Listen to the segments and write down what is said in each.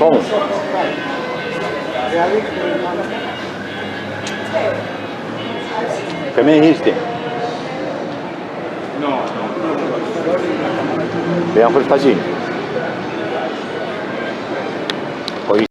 ¿Cómo? ¿Qué me dijiste? No. Vean por fácil. Hoy.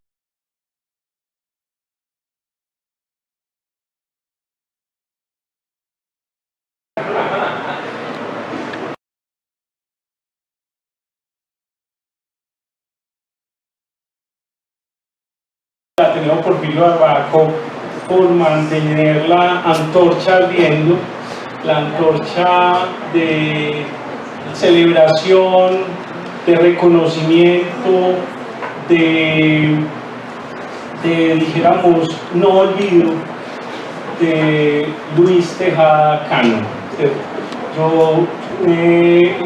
La tenemos por Pilo Barbaco por mantener la antorcha ardiendo, la antorcha de celebración, de reconocimiento, de dijéramos, no olvido de Luis Tejada Cano. Yo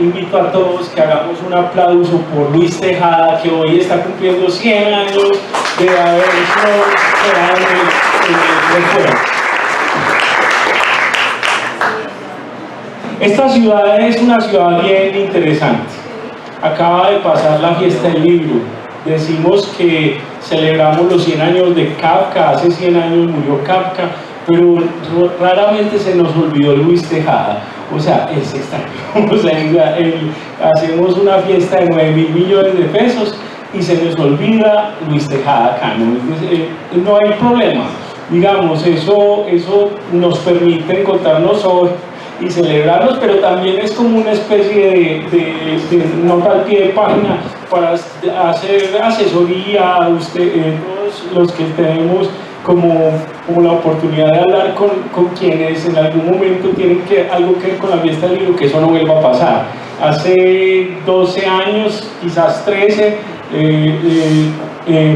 invito a todos que hagamos un aplauso por Luis Tejada, que hoy está cumpliendo 100 años de haber quedado en el recuerdo. Esta ciudad es una ciudad bien interesante. Acaba de pasar la fiesta del libro. Decimos que celebramos los 100 años de Kafka, hace 100 años murió Kafka, pero raramente se nos olvidó Luis Tejada. O sea, él se está. O sea, hacemos una fiesta de 9.000 millones de pesos y se nos olvida Luis Tejada Cano. No hay problema. Digamos, eso nos permite encontrarnos hoy y celebrarlos, pero también es como una especie de nota al pie de página para hacer asesoría a todos los que tenemos como la oportunidad de hablar con quienes en algún momento tienen algo que ver con la fiesta del libro, que eso no vuelva a pasar. Hace 12 años, quizás 13,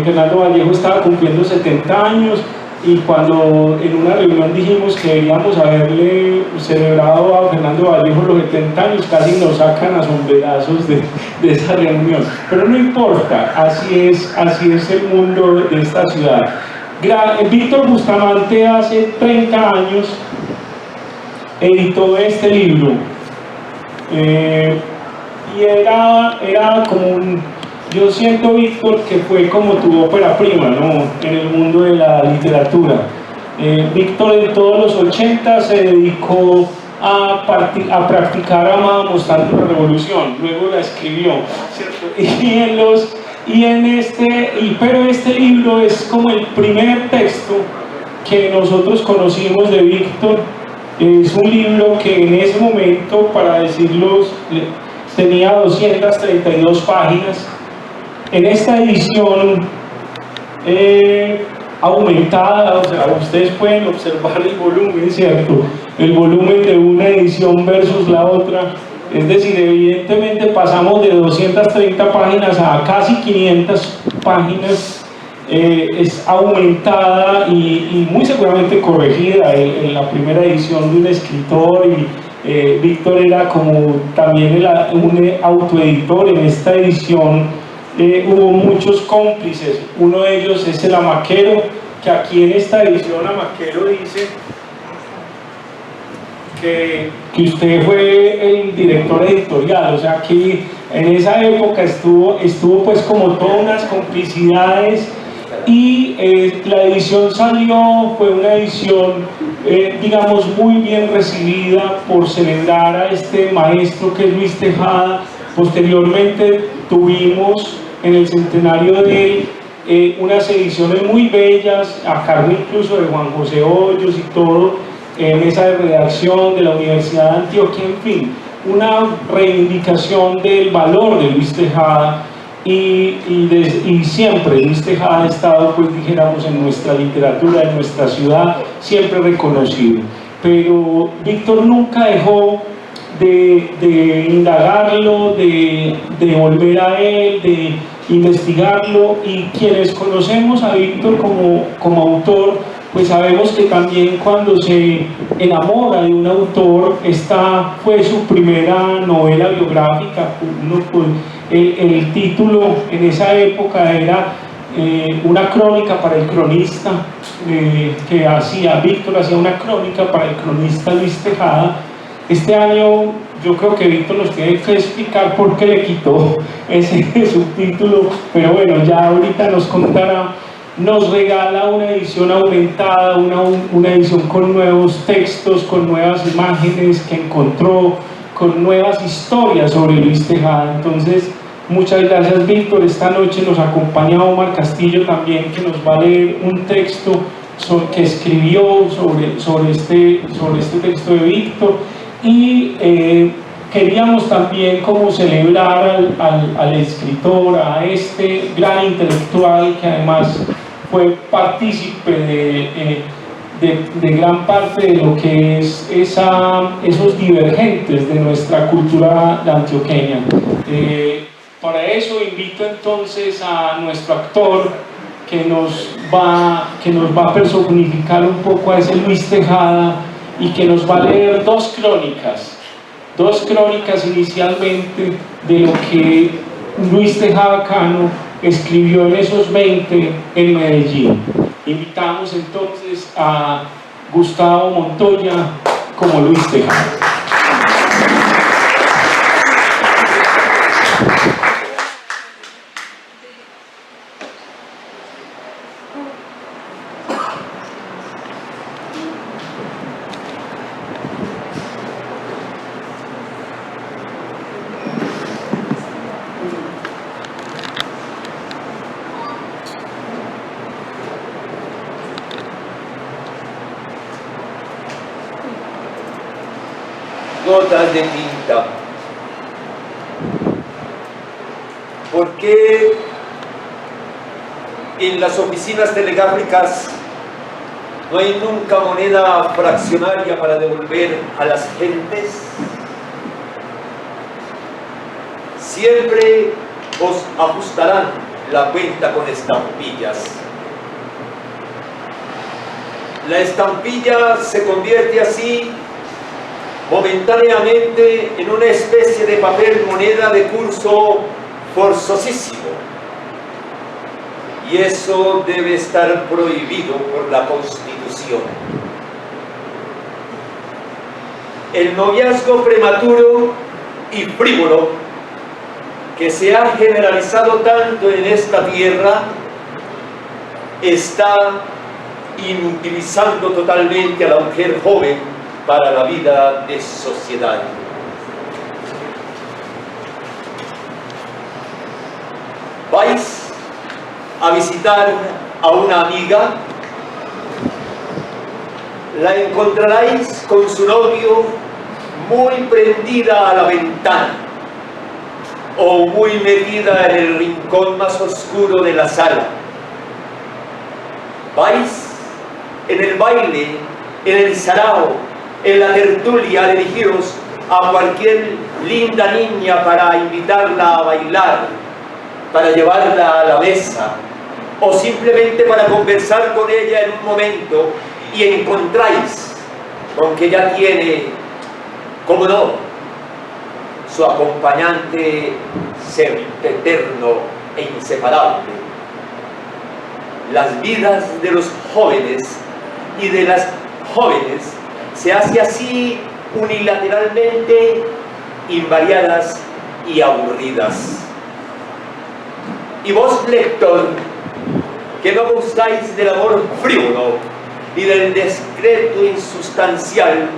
Fernando Vallejo estaba cumpliendo 70 años, y cuando en una reunión dijimos que deberíamos haberle celebrado a Fernando Vallejo los 70 años, casi nos sacan a sombrerazos de esa reunión. Pero no importa, así es el mundo de esta ciudad. Víctor Bustamante hace 30 años editó este libro, y era como yo siento, Víctor, que fue como tu ópera prima, ¿no?, en el mundo de la literatura. Víctor en todos los 80 se dedicó a practicar Amábamos tanto la revolución, luego la escribió, ¿cierto? Pero este libro es como el primer texto que nosotros conocimos de Víctor. Es un libro que en ese momento, para decirlo, tenía 232 páginas. En esta edición aumentada, o sea, ustedes pueden observar el volumen, ¿cierto? El volumen de una edición versus la otra. Es decir, evidentemente pasamos de 230 páginas a casi 500 páginas. Es aumentada y muy seguramente corregida en la primera edición de un escritor, y Víctor era como también un autoeditor. En esta edición hubo muchos cómplices. Uno de ellos es el Amaquero, que aquí en esta edición Amaquero dice que usted fue el director editorial. O sea, aquí en esa época estuvo pues como todas unas complicidades, y la edición fue una edición digamos muy bien recibida por celebrar a este maestro que es Luis Tejada. Posteriormente tuvimos en el centenario de él unas ediciones muy bellas, a cargo incluso de Juan José Hoyos y todo, mesa de redacción de la Universidad de Antioquia, en fin, una reivindicación del valor de Luis Tejada, y siempre Luis Tejada ha estado, pues dijéramos, en nuestra literatura, en nuestra ciudad, siempre reconocido. Pero Víctor nunca dejó de indagarlo, de volver a él, de investigarlo, y quienes conocemos a Víctor como autor, pues sabemos que también cuando se enamora de un autor, esta fue su primera novela biográfica. El título en esa época era una crónica para el cronista, que Víctor hacía una crónica para el cronista Luis Tejada, Este año yo creo que Víctor nos tiene que explicar por qué le quitó ese subtítulo, pero bueno, ya ahorita nos contará. Nos regala una edición aumentada, una edición con nuevos textos, con nuevas imágenes que encontró, con nuevas historias sobre Luis Tejada. Entonces, muchas gracias, Víctor. Esta noche nos acompaña Omar Castillo también, que nos va a leer un texto que escribió sobre este texto de Víctor. Y queríamos también como celebrar al escritor, a este gran intelectual que además fue partícipe de gran parte de lo que es esos divergentes de nuestra cultura antioqueña. Para eso invito entonces a nuestro actor que nos va a personificar un poco a ese Luis Tejada y que nos va a leer dos crónicas inicialmente de lo que Luis Tejada Cano escribió en esos 20 en Medellín. Invitamos entonces a Gustavo Montoya como Luis Tejada. Gotas de tinta. ¿Por qué en las oficinas telegráficas no hay nunca moneda fraccionaria para devolver a las gentes? Siempre os ajustarán la cuenta con estampillas. La estampilla se convierte así momentáneamente en una especie de papel moneda de curso forzosísimo, y eso debe estar prohibido por la Constitución. El noviazgo prematuro y frívolo que se ha generalizado tanto en esta tierra está inutilizando totalmente a la mujer joven para la vida de sociedad. Vais a visitar a una amiga, la encontraréis con su novio muy prendida a la ventana o muy metida en el rincón más oscuro de la sala. Vais en el baile, en el sarao, en la tertulia, a dirigiros a cualquier linda niña para invitarla a bailar, para llevarla a la mesa, o simplemente para conversar con ella en un momento, y encontráis con que ya tiene, como no, su acompañante sempiterno e inseparable. Las vidas de los jóvenes y de las jóvenes se hace así unilateralmente invariadas y aburridas. Y vos, lector, que no gustáis del amor frívolo y del discreto insustancial,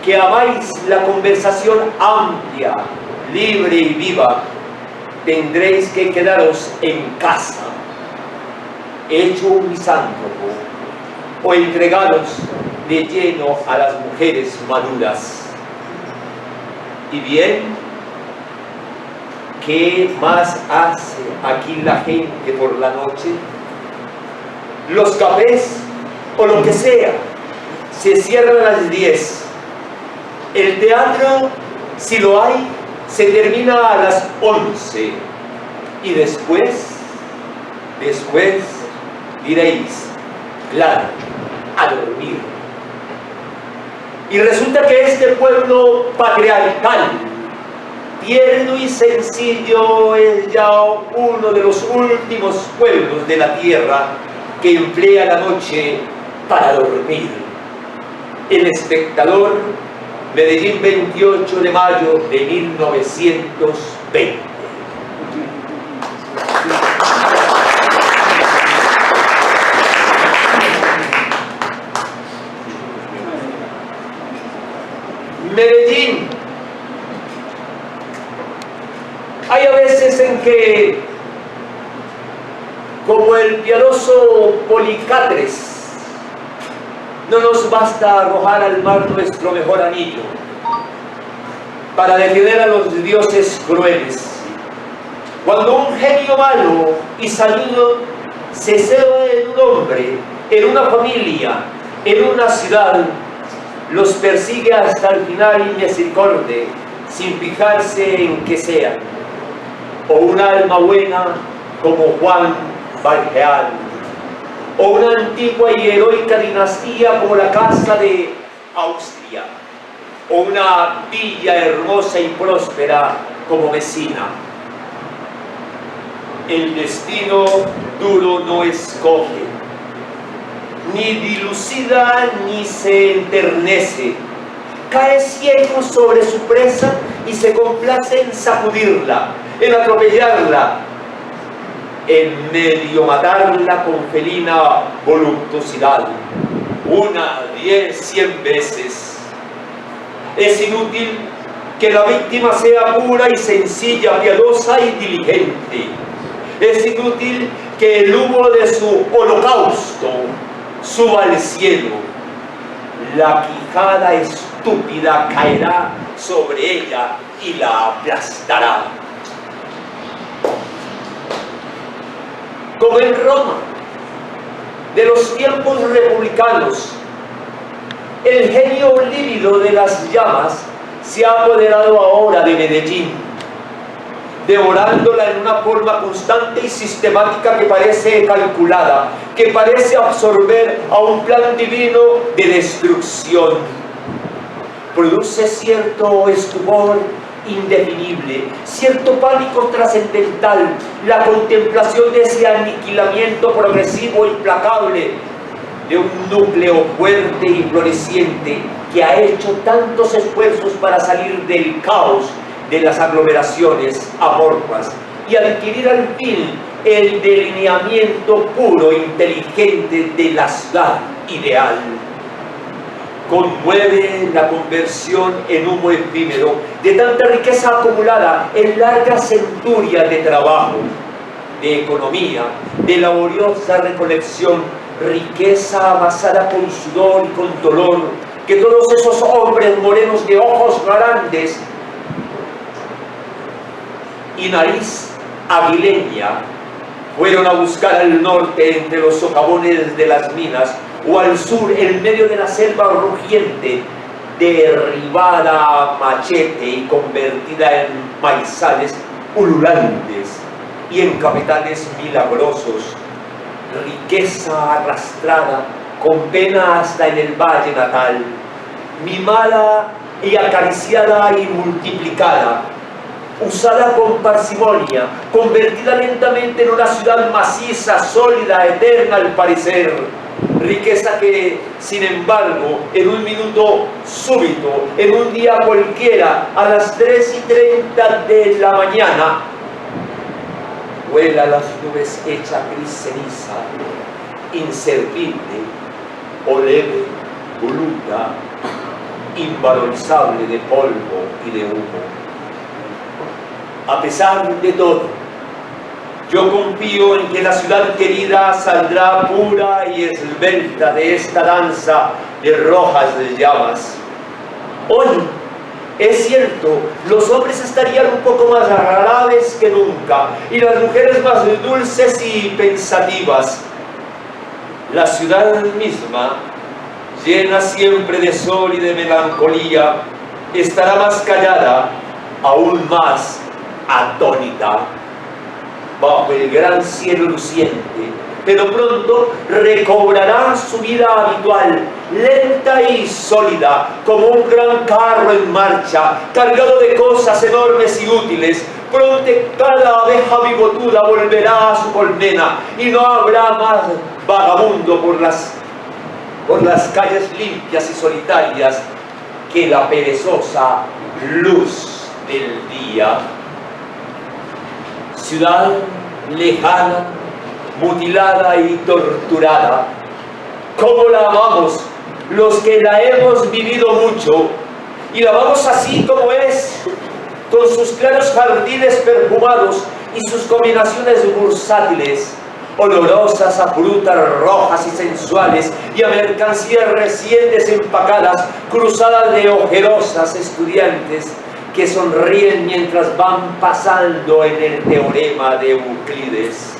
que amáis la conversación amplia, libre y viva, tendréis que quedaros en casa, hecho un misántropo, o entregaros de lleno a las mujeres maduras. Y bien, ¿qué más hace aquí la gente por la noche? Los cafés o lo que sea se cierran a las 10. El teatro, si lo hay, se termina a las 11. Y después diréis, claro, a dormir. Y resulta que este pueblo patriarcal, tierno y sencillo, es ya uno de los últimos pueblos de la tierra que emplea la noche para dormir. El espectador Medellín, 28 de mayo de 1920. Medellín. Hay a veces en que, como el piadoso Policátres, no nos basta arrojar al mar nuestro mejor anillo para detener a los dioses crueles. Cuando un genio malo y saludo se ceba en un hombre, en una familia, en una ciudad, los persigue hasta el final inmisericordia, sin fijarse en que sea, o un alma buena como Juan Valjean, o una antigua y heroica dinastía como la Casa de Austria, o una villa hermosa y próspera como Messina. El destino duro no escoge, ni dilucida ni se enternece, cae ciego sobre su presa y se complace en sacudirla, en atropellarla, en medio matarla con felina voluptuosidad, 1, 10, 100 veces. Es inútil que la víctima sea pura y sencilla, piadosa y diligente. Es inútil que el humo de su holocausto suba al cielo. La quijada estúpida caerá sobre ella y la aplastará. Como en Roma, de los tiempos republicanos, el genio lívido de las llamas se ha apoderado ahora de Medellín, devorándola en una forma constante y sistemática que parece calculada, que parece absorber a un plan divino de destrucción. Produce cierto estupor indefinible, cierto pánico trascendental, la contemplación de ese aniquilamiento progresivo e implacable de un núcleo fuerte y floreciente que ha hecho tantos esfuerzos para salir del caos de las aglomeraciones amorfas y adquirir al fin el delineamiento puro e inteligente de la ciudad ideal. Conmueve la conversión en humo efímero de tanta riqueza acumulada en largas centurias de trabajo, de economía, de laboriosa recolección, riqueza amasada con sudor y con dolor, que todos esos hombres morenos de ojos grandes y nariz aguileña fueron a buscar al norte entre los socavones de las minas, o al sur en medio de la selva rugiente, derribada a machete y convertida en maizales ululantes y en capitales milagrosos, riqueza arrastrada con pena hasta en el valle natal, mimada y acariciada y multiplicada, usada con parsimonia, convertida lentamente en una ciudad maciza, sólida, eterna al parecer. Riqueza que, sin embargo, en un minuto súbito, en un día cualquiera, a las 3:30 de la mañana, vuela las nubes hecha gris ceniza, inservible, o leve, voluta, invalorizable de polvo y de humo. A pesar de todo, yo confío en que la ciudad querida saldrá pura y esbelta de esta danza de rojas llamas. Hoy, es cierto, los hombres estarían un poco más graves que nunca y las mujeres más dulces y pensativas. La ciudad misma, llena siempre de sol y de melancolía, estará más callada, aún más atónita, bajo el gran cielo luciente, pero pronto recobrará su vida habitual, lenta y sólida, como un gran carro en marcha, cargado de cosas enormes y útiles. Pronto cada abeja bigotuda volverá a su colmena y no habrá más vagabundo por las calles limpias y solitarias que la perezosa luz del día. Ciudad lejana, mutilada y torturada, ¿cómo la amamos los que la hemos vivido mucho? Y la amamos así como es, con sus claros jardines perfumados y sus combinaciones bursátiles, olorosas a frutas rojas y sensuales y a mercancías recién desempacadas, cruzadas de ojerosas estudiantes que sonríen mientras van pasando en el teorema de Euclides,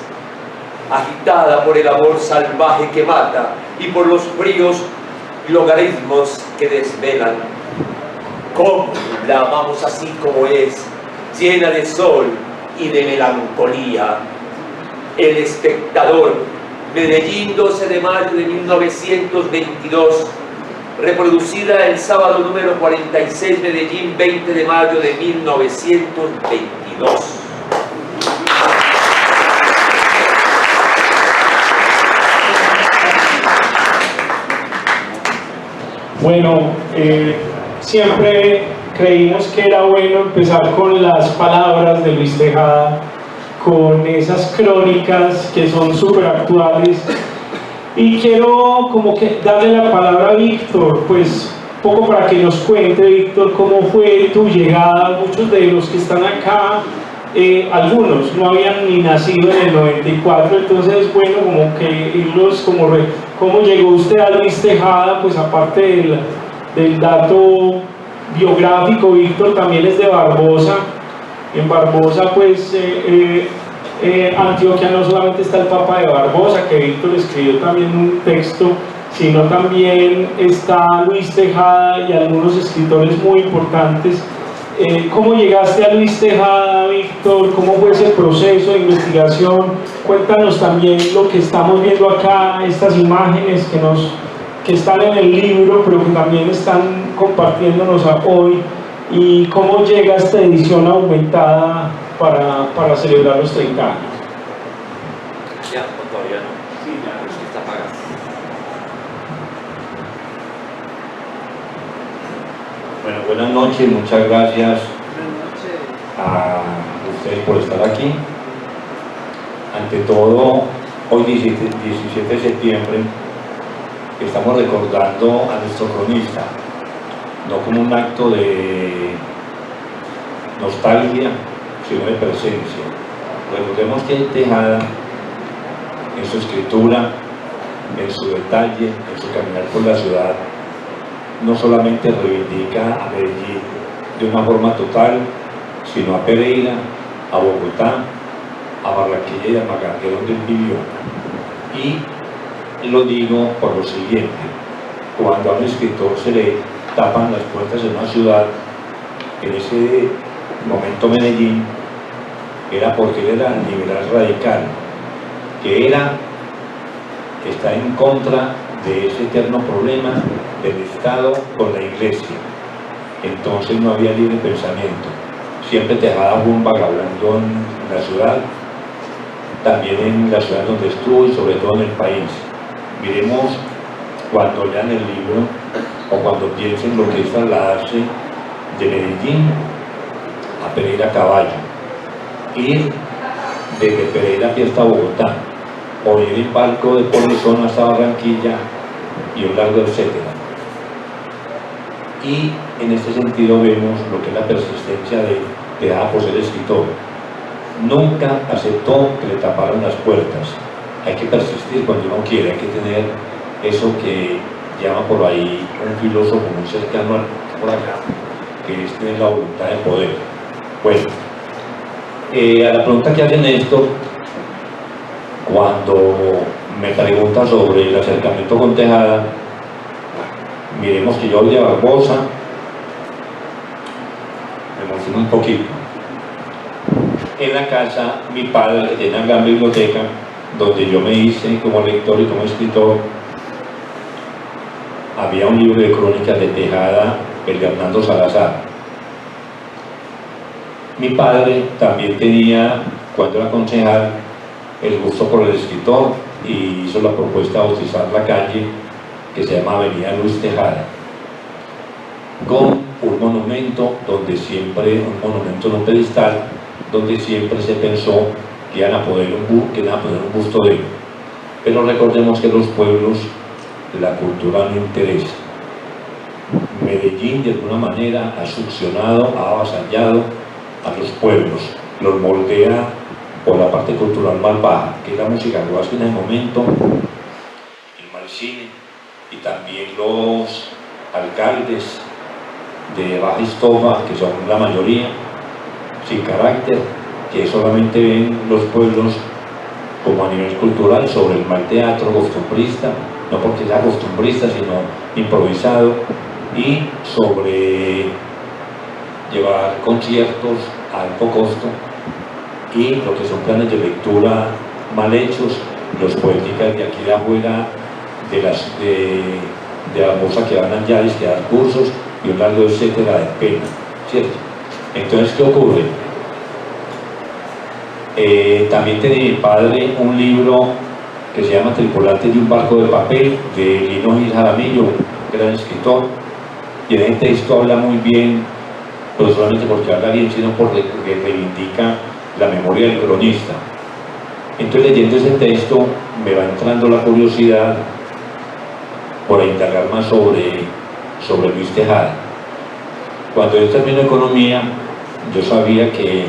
agitada por el amor salvaje que mata y por los fríos logaritmos que desvelan. ¿Cómo la amamos así como es, llena de sol y de melancolía? El Espectador, Medellín, 12 de mayo de 1922, reproducida el sábado número 46, Medellín, 20 de mayo de 1922. Bueno, siempre creímos que era bueno empezar con las palabras de Luis Tejada, con esas crónicas que son súper actuales, y quiero como que darle la palabra a Víctor, pues poco para que nos cuente, Víctor, cómo fue tu llegada. Muchos de los que están acá, algunos no habían ni nacido en el 94, entonces bueno, como que irlos cómo llegó usted a Luis Tejada, pues aparte del dato biográfico. Víctor también es de Barbosa. En Barbosa, pues, Antioquia no solamente está el Papa de Barbosa, que Víctor escribió también un texto, sino también está Luis Tejada y algunos escritores muy importantes. ¿Cómo llegaste a Luis Tejada, Víctor? ¿Cómo fue ese proceso de investigación? Cuéntanos también lo que estamos viendo acá, estas imágenes que están en el libro, pero que también están compartiéndonos hoy. ¿Y cómo llega esta edición aumentada para celebrar los 30 años? Ya, todavía no. Sí, ya. Está apagado. Bueno, buenas noches, muchas gracias a ustedes por estar aquí. Ante todo, hoy 17 de septiembre estamos recordando a nuestro cronista, no como un acto de nostalgia, sino de presencia. Recordemos que Tejada, en su escritura, en su detalle, en su caminar por la ciudad, no solamente reivindica a Medellín de una forma total, sino a Pereira, a Bogotá, a Barranquilla y a Magallanes, donde él vivió. Y lo digo por lo siguiente: cuando a un escritor se le tapan las puertas de una ciudad, en ese momento Medellín, era porque él era liberal radical, que está en contra de ese eterno problema del Estado con la Iglesia. Entonces no había libre pensamiento. Siempre Tejada fue un vagabundo en la ciudad, también en la ciudad donde estuvo y sobre todo en el país. Miremos cuando lean el libro o cuando piensen lo que es trasladarse de Medellín a Pereira a caballo, ir desde Pereira hasta Bogotá, o ir en barco de Porrizón hasta Barranquilla y un largo etcétera. Y en este sentido vemos lo que es la persistencia de Tejada por ser escritor. Nunca aceptó que le taparan las puertas. Hay que persistir cuando uno quiere, hay que tener eso que llama por ahí un filósofo muy cercano por acá, que es tener la voluntad de poder. Bueno, a la pregunta que hacen esto, cuando me pregunta sobre el acercamiento con Tejada, miremos que yo de Barbosa me emociono un poquito. En la casa, mi padre tenía una gran biblioteca donde yo me hice como lector y como escritor. Había un libro de crónicas de Tejada, el de Hernando Salazar. Mi padre también tenía, cuando era concejal, el gusto por el escritor y hizo la propuesta de bautizar la calle que se llama Avenida Luis Tejada. con un monumento donde siempre, un monumento no pedestal, donde siempre se pensó que iban a poner un busto de él. Pero recordemos que los pueblos, la cultura no interesa. Medellín de alguna manera ha succionado, ha avasallado a los pueblos, los moldea por la parte cultural más baja, que es la música guasca en el momento, el mal cine, y también los alcaldes de baja estofa, que son la mayoría, sin carácter, que solamente ven los pueblos como a nivel cultural sobre el mal teatro costumbrista, no porque sea costumbrista, sino improvisado, y sobre llevar conciertos a alto costo y lo que son planes de lectura mal hechos, los poéticas de aquí de afuera, de la bolsa que van allá a dar cursos y un largo etcétera de pena, ¿cierto? Entonces, ¿qué ocurre? También tenía mi padre un libro que se llama Tripulantes de un barco de papel, de Lino Gil Jaramillo, un gran escritor, y en el texto habla muy bien, no solamente porque habla bien, sino porque reivindica la memoria del cronista. Entonces, leyendo ese texto, me va entrando la curiosidad por indagar más sobre Luis Tejada. Cuando yo termino economía, yo sabía que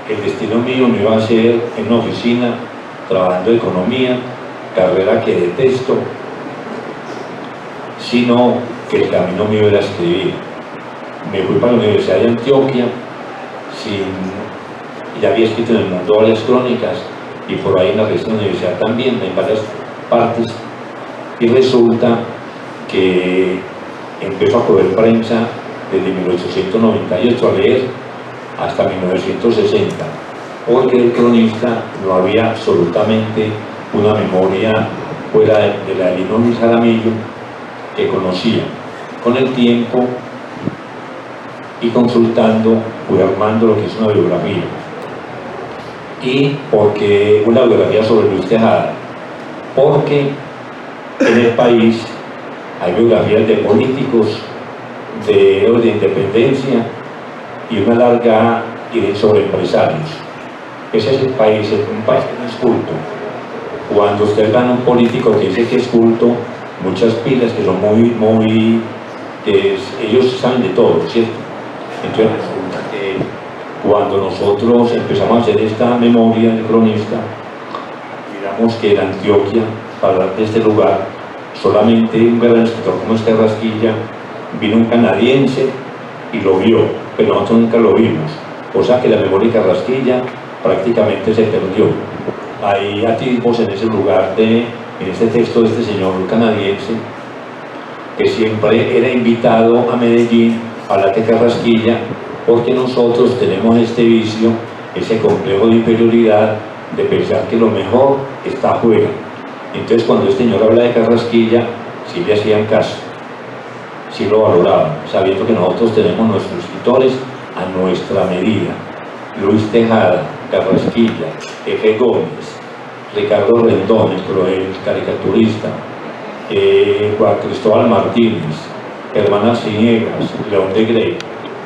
el destino mío no iba a ser en una oficina, trabajando economía, carrera que detesto, sino que el camino mío era escribir. Me fui para la Universidad de Antioquia, ya había escrito en El Mundo varias crónicas, y por ahí en la revista de la universidad también, en varias partes, y resulta que empezó a coger prensa desde 1898 a leer hasta 1960, porque el cronista no había absolutamente una memoria fuera de la de Lino Gil Jaramillo que conocía. Con el tiempo y consultando, fui armando lo que es una biografía. ¿Y por qué una biografía sobre Luis Tejada? Porque en el país hay biografías de políticos, de independencia, y una larga sobre empresarios. Ese es el país, un país que no es culto. Cuando usted gana un político que dice que es culto, muchas pilas que son ellos saben de todo, ¿cierto? Entonces resulta que cuando nosotros empezamos a hacer esta memoria del cronista, miramos que en Antioquia, para hablar de este lugar, solamente un gran escritor como Carrasquilla, vino un canadiense y lo vio, pero nosotros nunca lo vimos. O sea que la memoria de Carrasquilla prácticamente se perdió. Hay atisbos en ese lugar, en ese texto de este señor canadiense, que siempre era invitado a Medellín a hablar de Carrasquilla, porque nosotros tenemos este vicio, ese complejo de inferioridad, de pensar que lo mejor está afuera. Entonces, cuando este señor habla de Carrasquilla, sí le hacían caso, sí lo valoraban, sabiendo que nosotros tenemos nuestros escritores a nuestra medida. Luis Tejada, Carrasquilla, Efe Gómez, Ricardo Rendón, el caricaturista, Juan Cristóbal Martínez, Hermana Ciniegas, León de Grey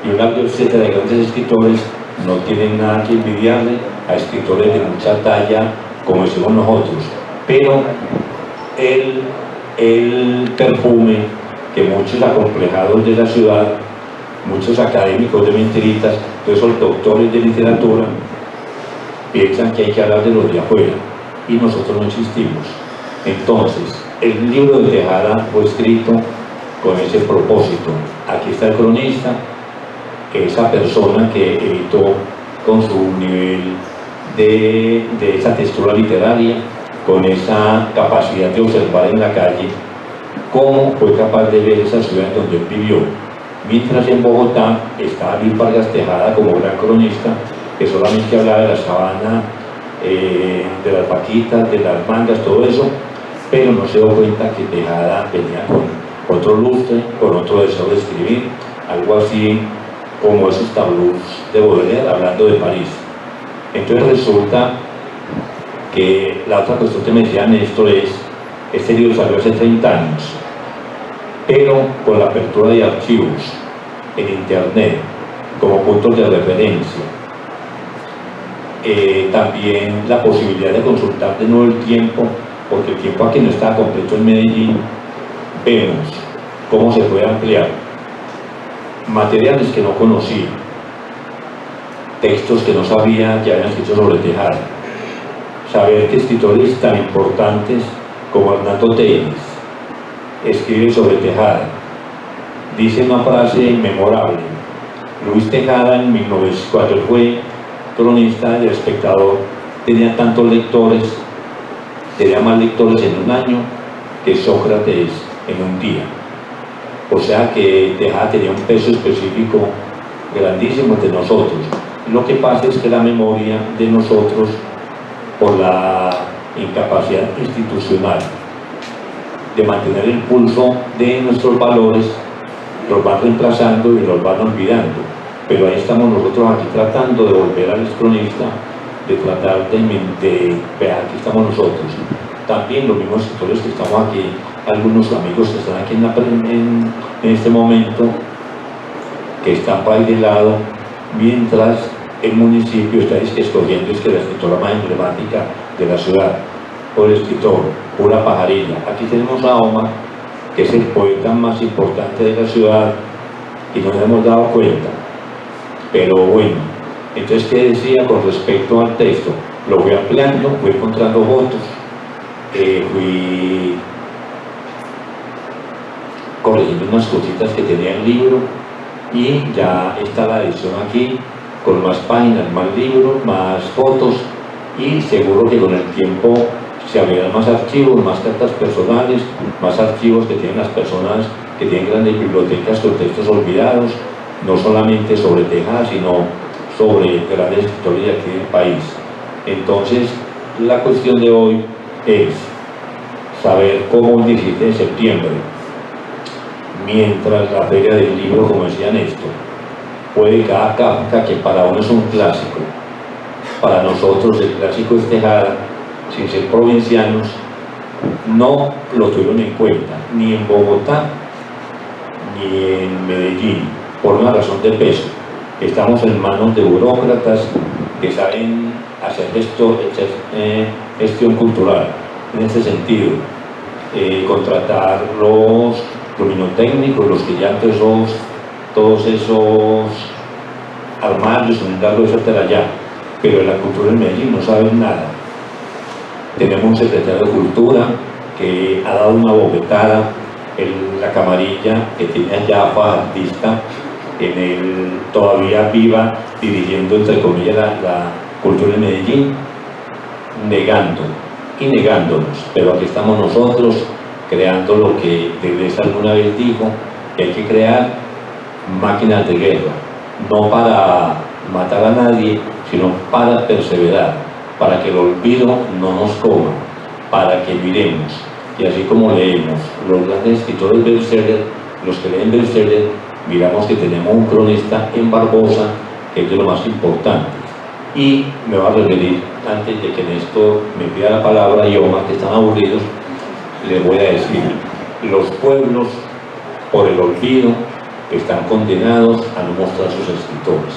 y un largo etcétera de grandes escritores, no tienen nada que envidiarle a escritores de mucha talla como decimos nosotros, pero el perfume que muchos acomplejados de la ciudad, muchos académicos de mentiritas, todos esos doctores de literatura, piensan que hay que hablar de los de afuera, y nosotros no existimos. Entonces, el libro de Tejada fue escrito con ese propósito. Aquí está el cronista, esa persona que evitó con su nivel de esa textura literaria, con esa capacidad de observar en la calle, cómo fue capaz de ver esa ciudad en donde él vivió. Mientras en Bogotá estaba Luis Vargas Tejada como gran cronista, que solamente hablaba de la sabana, de las vaquitas, de las mangas, todo eso, pero no se dio cuenta que Tejada venía con otro lustre, con otro deseo de escribir, algo así como esos tableaux de Baudelaire hablando de París. Entonces resulta que la otra cuestión que me decía Néstor es, este libro salió hace 30 años, pero con la apertura de archivos en internet como puntos de referencia, también la posibilidad de consultar de nuevo el tiempo, porque el tiempo aquí no estaba completo en Medellín. Vemos cómo se puede ampliar materiales que no conocía, textos que no sabía que habían escrito sobre Tejada, saber que escritores tan importantes como Hernando Tenis escribe sobre Tejada. Dice una frase memorable: Luis Tejada en 1904 fue cronista del Espectador, tenía tantos lectores, tenía más lectores en un año que Sócrates en un día. O sea que Tejada tenía un peso específico grandísimo entre nosotros. Lo que pasa es que la memoria de nosotros, por la incapacidad institucional de mantener el pulso de nuestros valores, los van reemplazando y los van olvidando. Pero ahí estamos nosotros aquí tratando de volver al cronista, de tratar de ver, aquí estamos nosotros. También los mismos escritores que estamos aquí, algunos amigos que están aquí en este momento, que están por ahí de lado, mientras el municipio está escogiendo la escritora más emblemática de la ciudad, o el escritor, Pura Pajarilla. Aquí tenemos a Omar, que es el poeta más importante de la ciudad, y no nos hemos dado cuenta. Pero bueno, entonces, ¿qué decía con respecto al texto? Lo fui ampliando, fui encontrando votos, fui corrigiendo unas cositas que tenía el libro, y ya está la edición aquí, con más páginas, más libros, más fotos, y seguro que con el tiempo se abrirán más archivos, más cartas personales, más archivos que tienen las personas que tienen grandes bibliotecas con textos olvidados, no solamente sobre Tejada, sino sobre grandes escritores de aquí del país. Entonces, la cuestión de hoy es saber cómo el 17 de septiembre, mientras la Feria del Libro, como decía Néstor, puede cada Kafka, que para uno es un clásico, para nosotros el clásico es Tejada, sin ser provincianos, no lo tuvieron en cuenta, ni en Bogotá, ni en Medellín, por una razón de peso. Estamos en manos de burócratas que saben hacer gestión cultural, en este sentido, contratar los luminotécnicos, los que ya todos esos armarios, unirlos, etcétera, ya, pero en la cultura en Medellín no saben nada. Tenemos un secretario de Cultura que ha dado una bofetada en la camarilla que tiene allá fajardista, todavía viva, dirigiendo entre comillas la cultura en Medellín, negando y negándonos. Pero aquí estamos nosotros creando lo que Deleuze alguna vez dijo, que hay que crear máquinas de guerra, no para matar a nadie, sino para perseverar, para que el olvido no nos coma, para que miremos. Y así como leemos los grandes escritores bestseller, los que leen bestseller, miramos que tenemos un cronista en Barbosa, que es de lo más importante. Y me va a referir, antes de que Néstor me pida la palabra, y Omar, que están aburridos, les voy a decir: los pueblos, por el olvido, están condenados a no mostrar sus escritores.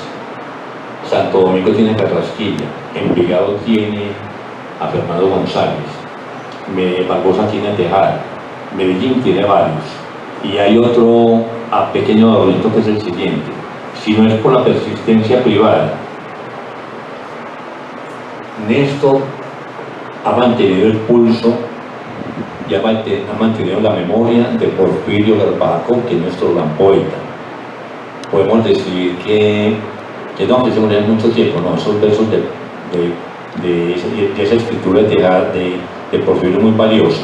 Santo Domingo tiene Carrasquilla, Envigado tiene a Fernando González, Barbosa tiene a Tejada, Medellín tiene varios, y hay otro pequeño adornito que es el siguiente: si no es por la persistencia privada, Néstor ha mantenido el pulso y ha mantenido la memoria de Porfirio Garbajo, que es nuestro gran poeta. Podemos decir que no, que se murió en mucho tiempo, no, esos versos de esa escritura de Tejada, de Porfirio, muy valiosa.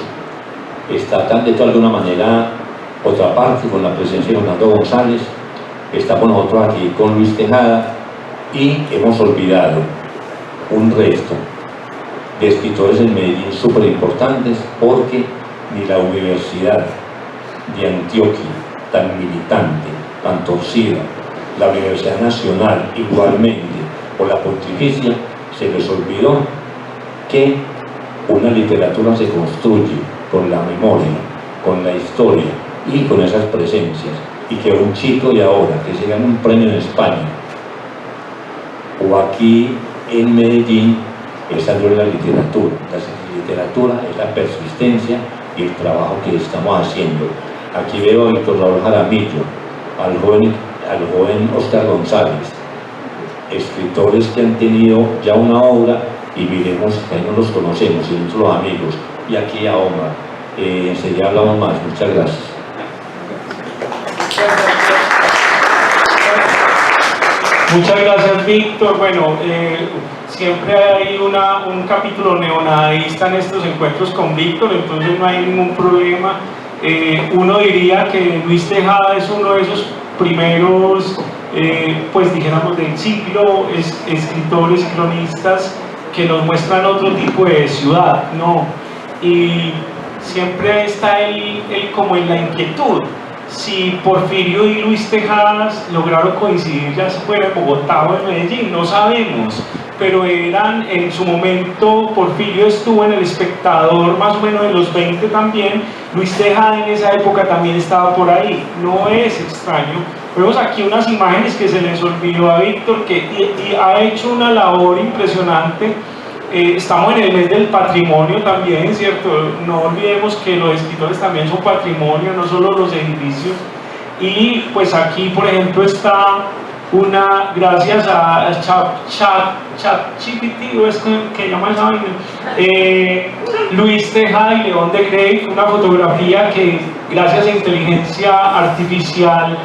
Está tan de alguna manera otra parte con la presencia de Fernando González, estamos nosotros aquí con Luis Tejada, y hemos olvidado un resto de escritores en Medellín súper importantes, porque ni la Universidad de Antioquia, tan militante, tan torcida, la Universidad Nacional igualmente, o la Pontificia, se les olvidó que una literatura se construye con la memoria, con la historia, y con esas presencias, y que un chico de ahora que se gane un premio en España o aquí en Medellín, esa no es la literatura. La literatura es la persistencia y el trabajo que estamos haciendo. Aquí veo a Víctor Raúl Jaramillo, al joven Oscar González, escritores que han tenido ya una obra y miremos que ahí no los conocemos, y nosotros los amigos, y aquí a Omar. Enseguida hablamos más. Muchas gracias. Muchas gracias, Víctor. Bueno, siempre hay un capítulo neonadaísta en estos encuentros con Víctor, entonces no hay ningún problema. Uno diría que Luis Tejada es uno de esos primeros, pues dijéramos del siglo, escritores, cronistas que nos muestran otro tipo de ciudad, ¿no? Y siempre está como en la inquietud. Si Porfirio y Luis Tejadas lograron coincidir ya fuera en Bogotá o en Medellín, no sabemos, pero eran en su momento. Porfirio estuvo en El Espectador más o menos de los 20 también, Luis Tejada en esa época también estaba por ahí, no es extraño. Vemos aquí unas imágenes que se les olvidó a Víctor, que y ha hecho una labor impresionante. Estamos en el mes del patrimonio también, ¿cierto? No olvidemos que los escritores también son patrimonio, no solo los edificios. Y pues aquí, por ejemplo, está gracias a ChatGPT, o es que llama esa vaina, Luis Tejada y León de Grey, una fotografía que gracias a inteligencia artificial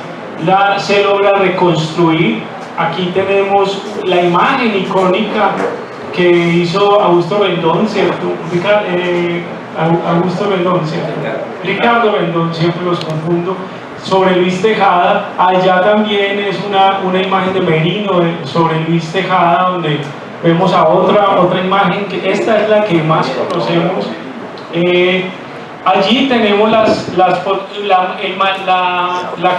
se logra reconstruir. Aquí tenemos la imagen icónica que hizo Augusto Rendón, ¿cierto? Augusto Rendón, ¿cierto? Ricardo Rendón, siempre los confundo, sobre Luis Tejada. Allá también es una imagen de Merino sobre Luis Tejada, donde vemos a otra imagen, que esta es la que más conocemos. Allí tenemos la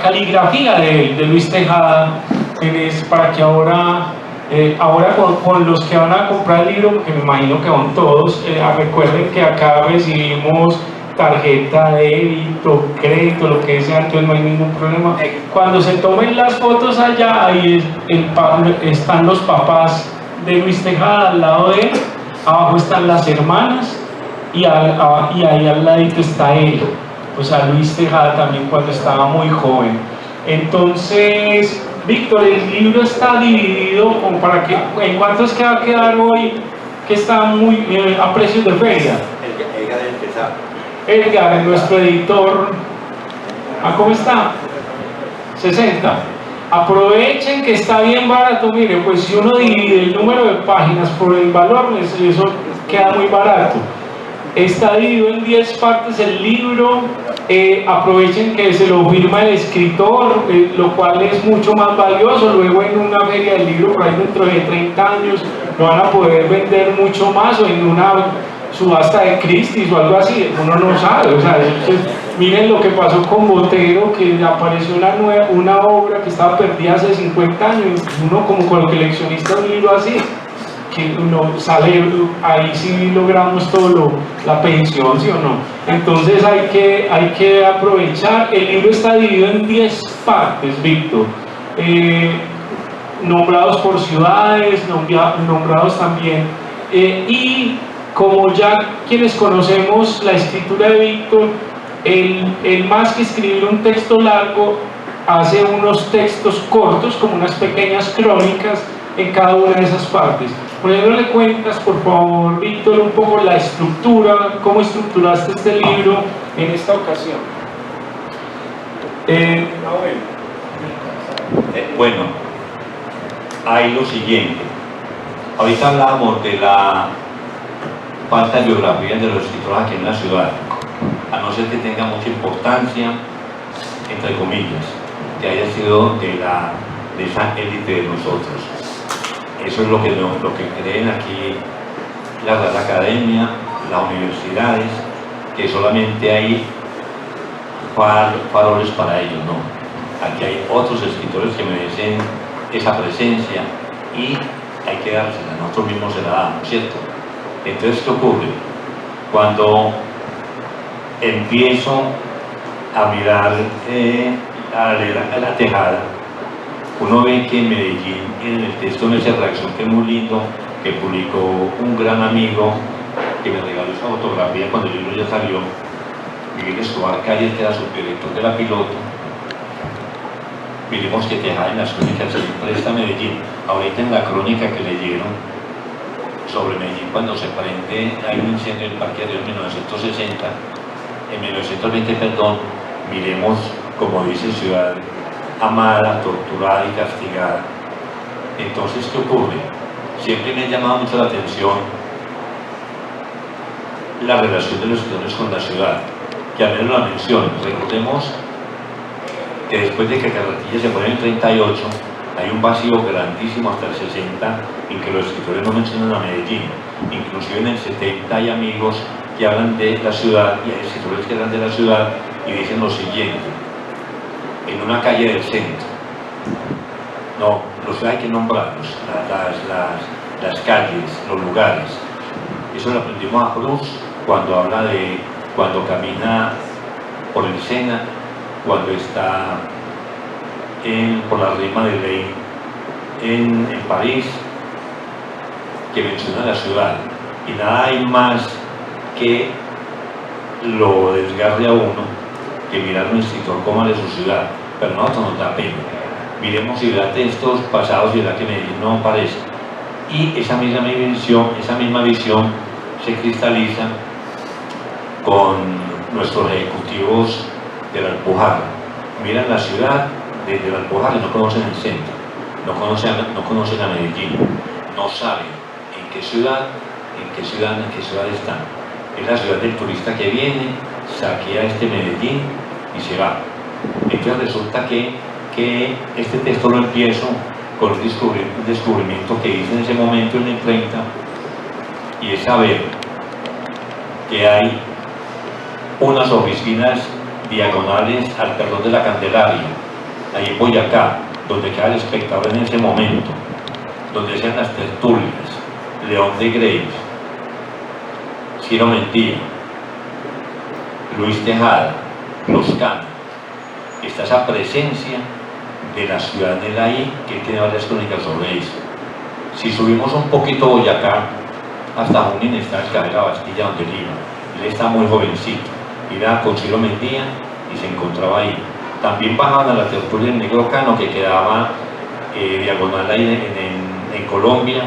caligrafía de Luis Tejada, para que ahora con los que van a comprar el libro, porque me imagino que van todos, recuerden que acá recibimos tarjeta, débito, crédito, lo que sea, entonces no hay ningún problema. Cuando se tomen las fotos allá, ahí están los papás de Luis Tejada al lado de él, abajo están las hermanas y ahí al ladito está él, o sea, Luis Tejada también cuando estaba muy joven. Entonces, Víctor, el libro está dividido ¿en cuánto es que va a quedar hoy? Que está muy a precios de feria. Edgar, nuestro editor, ¿cómo está? 60. Aprovechen que está bien barato. Mire, pues si uno divide el número de páginas por el valor, eso queda muy barato. Está dividido en 10 partes el libro. Aprovechen que se lo firma el escritor, lo cual es mucho más valioso. Luego en una feria del libro, por ahí dentro de 30 años, lo van a poder vender mucho más, o en una subasta de Christie's o algo así, uno no sabe. O sea, miren lo que pasó con Botero, que apareció una obra que estaba perdida hace 50 años, uno como coleccionista de un libro así, que uno sale, ahí sí logramos todo la pensión, ¿sí o no? Entonces hay que aprovechar. El libro está dividido en 10 partes, Víctor, nombrados por ciudades, nombrados también, y como ya quienes conocemos la escritura de Víctor, él más que escribir un texto largo, hace unos textos cortos, como unas pequeñas crónicas en cada una de esas partes. Por ejemplo, le cuentas, por favor, Víctor, un poco la estructura, cómo estructuraste este libro en esta ocasión. Bueno, hay lo siguiente. Ahorita hablábamos de la falta de biografía de los escritores aquí en la ciudad, a no ser que tenga mucha importancia, entre comillas, que haya sido de esa élite de nosotros. Eso es lo que creen aquí la Real Academia, las universidades, que solamente hay faroles para ellos, no. Aquí hay otros escritores que merecen esa presencia y hay que dársela, nosotros mismos se la damos, ¿cierto? Entonces, ¿qué ocurre? Cuando empiezo a mirar a la Tejada, uno ve que en Medellín, en el texto de esa reacción que es muy lindo, que publicó un gran amigo que me regaló esa fotografía cuando el libro ya salió, Miguel Escobar Calles, que era subdirector de la Piloto. Miremos que Tejada en las crónicas siempre está Medellín. Ahorita en la crónica que leyeron sobre Medellín, cuando se prende, hay un incendio en el Parque de Dios en 1960, en 1920, perdón, miremos, como dice, ciudad amada, torturada y castigada. Entonces, ¿qué ocurre? Siempre me ha llamado mucho la atención la relación de los escritores con la ciudad, que al menos la mencionan. Recordemos que después de que Carretilla se pone en el 38, hay un vacío grandísimo hasta el 60 en que los escritores no mencionan a Medellín. Inclusive en el 70 hay amigos que hablan de la ciudad y hay escritores que hablan de la ciudad y dicen lo siguiente: en una calle del centro. No, los hay que nombrarlos, las calles, los lugares. Eso lo aprendimos a Cruz cuando habla de cuando camina por el Sena, cuando está por la rima de Ley en París, que menciona la ciudad. Y nada hay más que lo desgarre a uno que mirar un escritor como de su ciudad, pero no, esto nos da pena. Miremos si verá textos pasados y verá que Medellín no aparece. Y esa misma visión se cristaliza con nuestros ejecutivos de la Alpujarra. Miran la ciudad desde la Alpujarra y no conocen el centro, no conocen a Medellín, no saben en qué ciudad están. Es la ciudad del turista que viene, saquea Medellín y se va. Entonces resulta que este texto lo empiezo con un descubrimiento que hice en ese momento en el 30, y es saber que hay unas oficinas diagonales al Perdón de la Candelaria, ahí en Boyacá, donde queda el espectador en ese momento, donde sean las tertulias, León de Greves, Ciro Mentira, Luis Tejada, Los Canos. Está esa presencia de la ciudad de la I, que tiene varias crónicas sobre eso. Si subimos un poquito Boyacá, hasta Junín está el Caja de la Bastilla, donde él iba. Él está muy jovencito, iba con Ciro Mentira y se encontraba ahí. También bajaban a la tertulia del Negro Cano, que quedaba diagonal ahí en Colombia,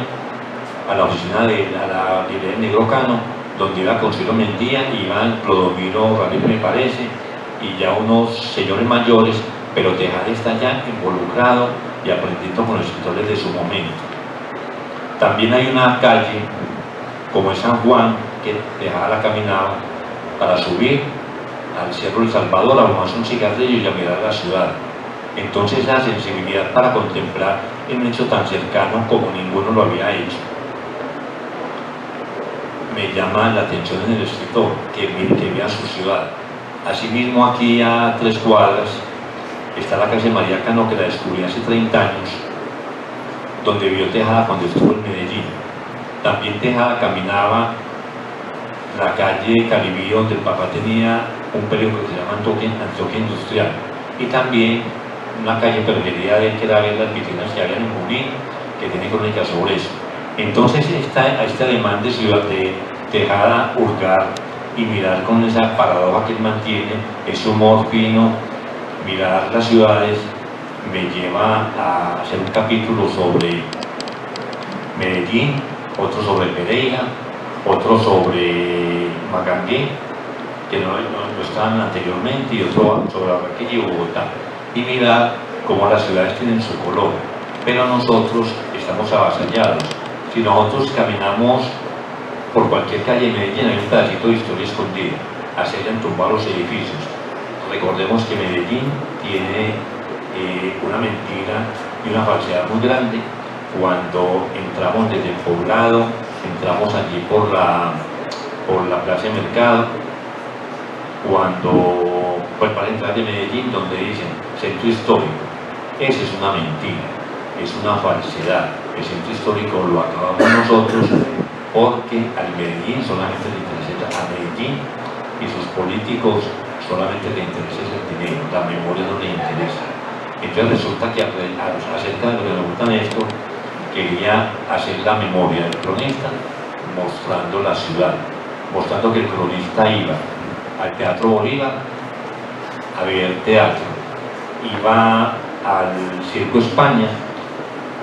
a la oficina de la librería del Negro Cano, donde iba con Ciro Mentira, iban Clodomiro Ramírez, me parece, y ya unos señores mayores, pero Tejada está ya involucrado y aprendiendo con los escritores de su momento. También hay una calle, como es San Juan, que Tejada la caminaba para subir al Cerro El Salvador, a fumarse un cigarrillo y a mirar la ciudad. Entonces la sensibilidad para contemplar un hecho tan cercano como ninguno lo había hecho. Me llama la atención en el escritor, que vea su ciudad. Asimismo, aquí a 3 cuadras está la calle María Cano, que la descubrí hace 30 años, donde vio Tejada cuando estuvo en Medellín. También Tejada caminaba la calle Calibí, donde el papá tenía un periódico que se llama Antioquia Industrial, y también una calle Perlería de él, que era ver las vitrinas que había en Junín, que tiene crónicas sobre eso. Entonces está este ademán de ciudad de Tejada, hurgar y mirar con esa paradoja que él mantiene, ese humor fino, mirar las ciudades, me lleva a hacer un capítulo sobre Medellín, otro sobre Pereira, otro sobre Magangué, que no estaban anteriormente, y otro sobre Barranquilla y Bogotá, y mirar cómo las ciudades tienen su color, pero nosotros estamos avasallados. Si nosotros caminamos por cualquier calle de Medellín, hay un pedacito de historia escondida, así hayan tumbado los edificios. Recordemos que Medellín tiene una mentira y una falsedad muy grande. Cuando entramos desde el poblado, entramos allí por la plaza de mercado, pues para entrar de Medellín, donde dicen centro histórico, esa es una mentira, es una falsedad. El centro histórico lo acabamos nosotros, porque al Medellín solamente le interesa a Medellín y sus políticos, solamente le interesa el dinero, la memoria no le interesa. Entonces resulta que acerca de lo que me gusta esto, quería hacer la memoria del cronista mostrando la ciudad, mostrando que el cronista iba al Teatro Bolívar a ver teatro, iba al Circo España,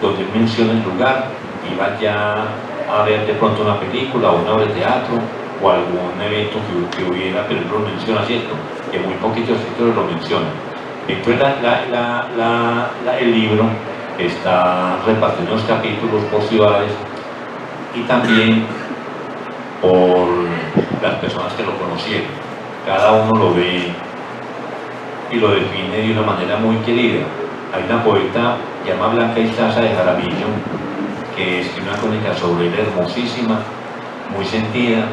donde él menciona el lugar, iba ya a ver de pronto una película o una obra de teatro o algún evento que hubiera, pero él lo menciona, ¿cierto? Que muy poquitos escritores lo mencionan. Entonces el libro está repartido en los capítulos por ciudades y también por las personas que lo conocieron. Cada uno lo ve y lo define de una manera muy querida. Hay una poeta llamada Blanca Izaza de Jaramillo que escribe una crónica sobre él hermosísima, muy sentida.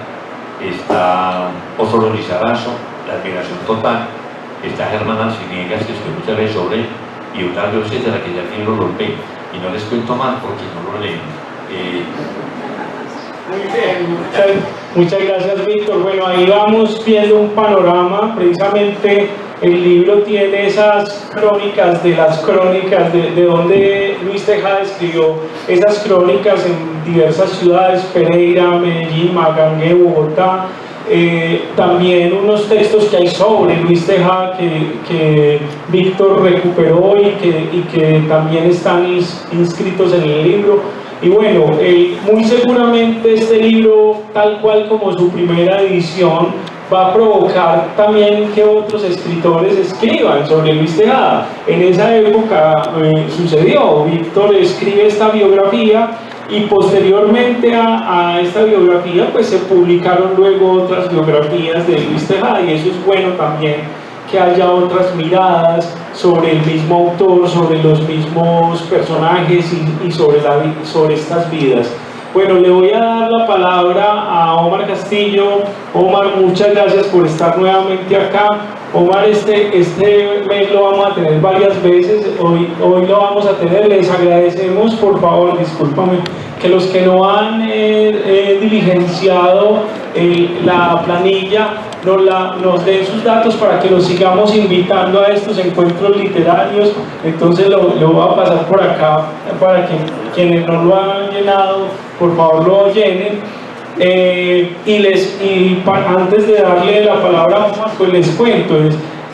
Está Osorio Lizarazo, La admiración total. Está Germán Arciniegas, que escribe muchas veces sobre él, y Octavio César, que ya el libro lo lee. Y no les cuento más porque no lo leen. Muy bien, muchas gracias, Víctor. Bueno, ahí vamos viendo un panorama. Precisamente el libro tiene esas crónicas de las crónicas de donde Luis Tejada escribió esas crónicas en diversas ciudades: Pereira, Medellín, Magangué, Bogotá. También unos textos que hay sobre Luis Tejada que Víctor recuperó y que también están inscritos en el libro. Y bueno, muy seguramente este libro, tal cual como su primera edición, va a provocar también que otros escritores escriban sobre Luis Tejada. En esa época sucedió, Víctor escribe esta biografía y posteriormente a esta biografía pues se publicaron luego otras biografías de Luis Tejada, y eso es bueno también, que haya otras miradas sobre el mismo autor, sobre los mismos personajes y sobre estas vidas. Bueno, le voy a dar la palabra a Omar Castillo. Omar, muchas gracias por estar nuevamente acá. Omar, este mes lo vamos a tener varias veces, hoy lo vamos a tener. Les agradecemos, por favor, discúlpame, que los que no han diligenciado la planilla nos den sus datos para que los sigamos invitando a estos encuentros literarios. Entonces lo voy a pasar por acá para que quienes no lo han llenado, por favor lo llenen. Antes de darle la palabra a Omar, pues les cuento,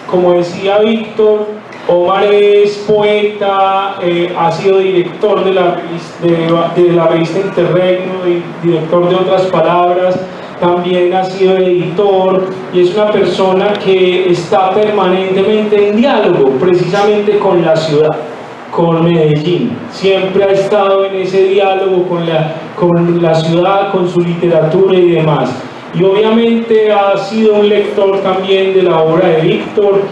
como decía Víctor, Omar es poeta, ha sido director de la revista Interregno, director de Otras Palabras, también ha sido editor, y es una persona que está permanentemente en diálogo precisamente con la ciudad, con Medellín. Siempre ha estado en ese diálogo con la ciudad, con su literatura y demás. Y obviamente ha sido un lector también de la obra de Víctor,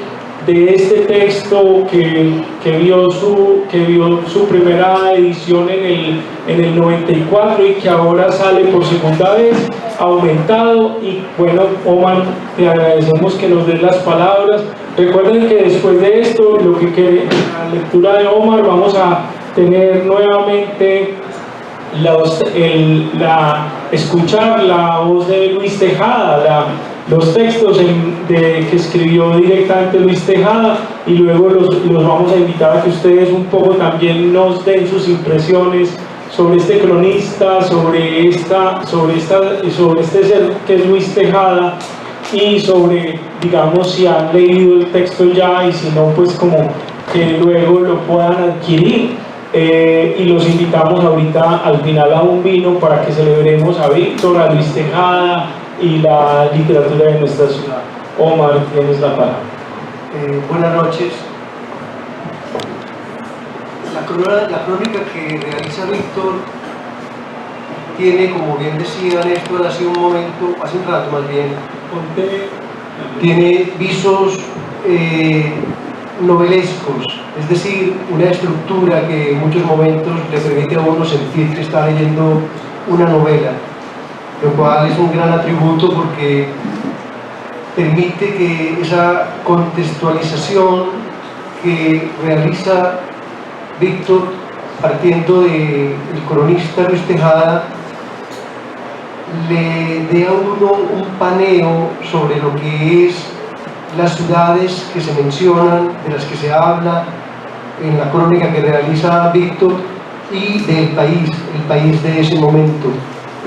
de este texto que vio su primera edición en el 94 y que ahora sale por segunda vez, aumentado. Y bueno, Omar, te agradecemos que nos des las palabras. Recuerden que después de esto, la lectura de Omar, vamos a tener nuevamente escuchar la voz de Luis Tejada, los textos que escribió directamente Luis Tejada, y luego los vamos a invitar a que ustedes un poco también nos den sus impresiones sobre este cronista, sobre este ser que es Luis Tejada, y sobre, digamos, si han leído el texto ya, y si no, pues como que luego lo puedan adquirir. Y los invitamos ahorita al final a un vino para que celebremos a Víctor, a Luis Tejada y la literatura de nuestra ciudad. Omar, tienes la palabra. Buenas noches. La crónica que realiza Víctor tiene, como bien decía Néstor hace un rato más bien, tiene visos novelescos, es decir, una estructura que en muchos momentos le permite a uno sentir que está leyendo una novela, lo cual es un gran atributo porque permite que esa contextualización que realiza Víctor partiendo del cronista Luis Tejada le dé a uno un paneo sobre lo que es las ciudades que se mencionan, de las que se habla en la crónica que realiza Víctor, y del país, el país de ese momento,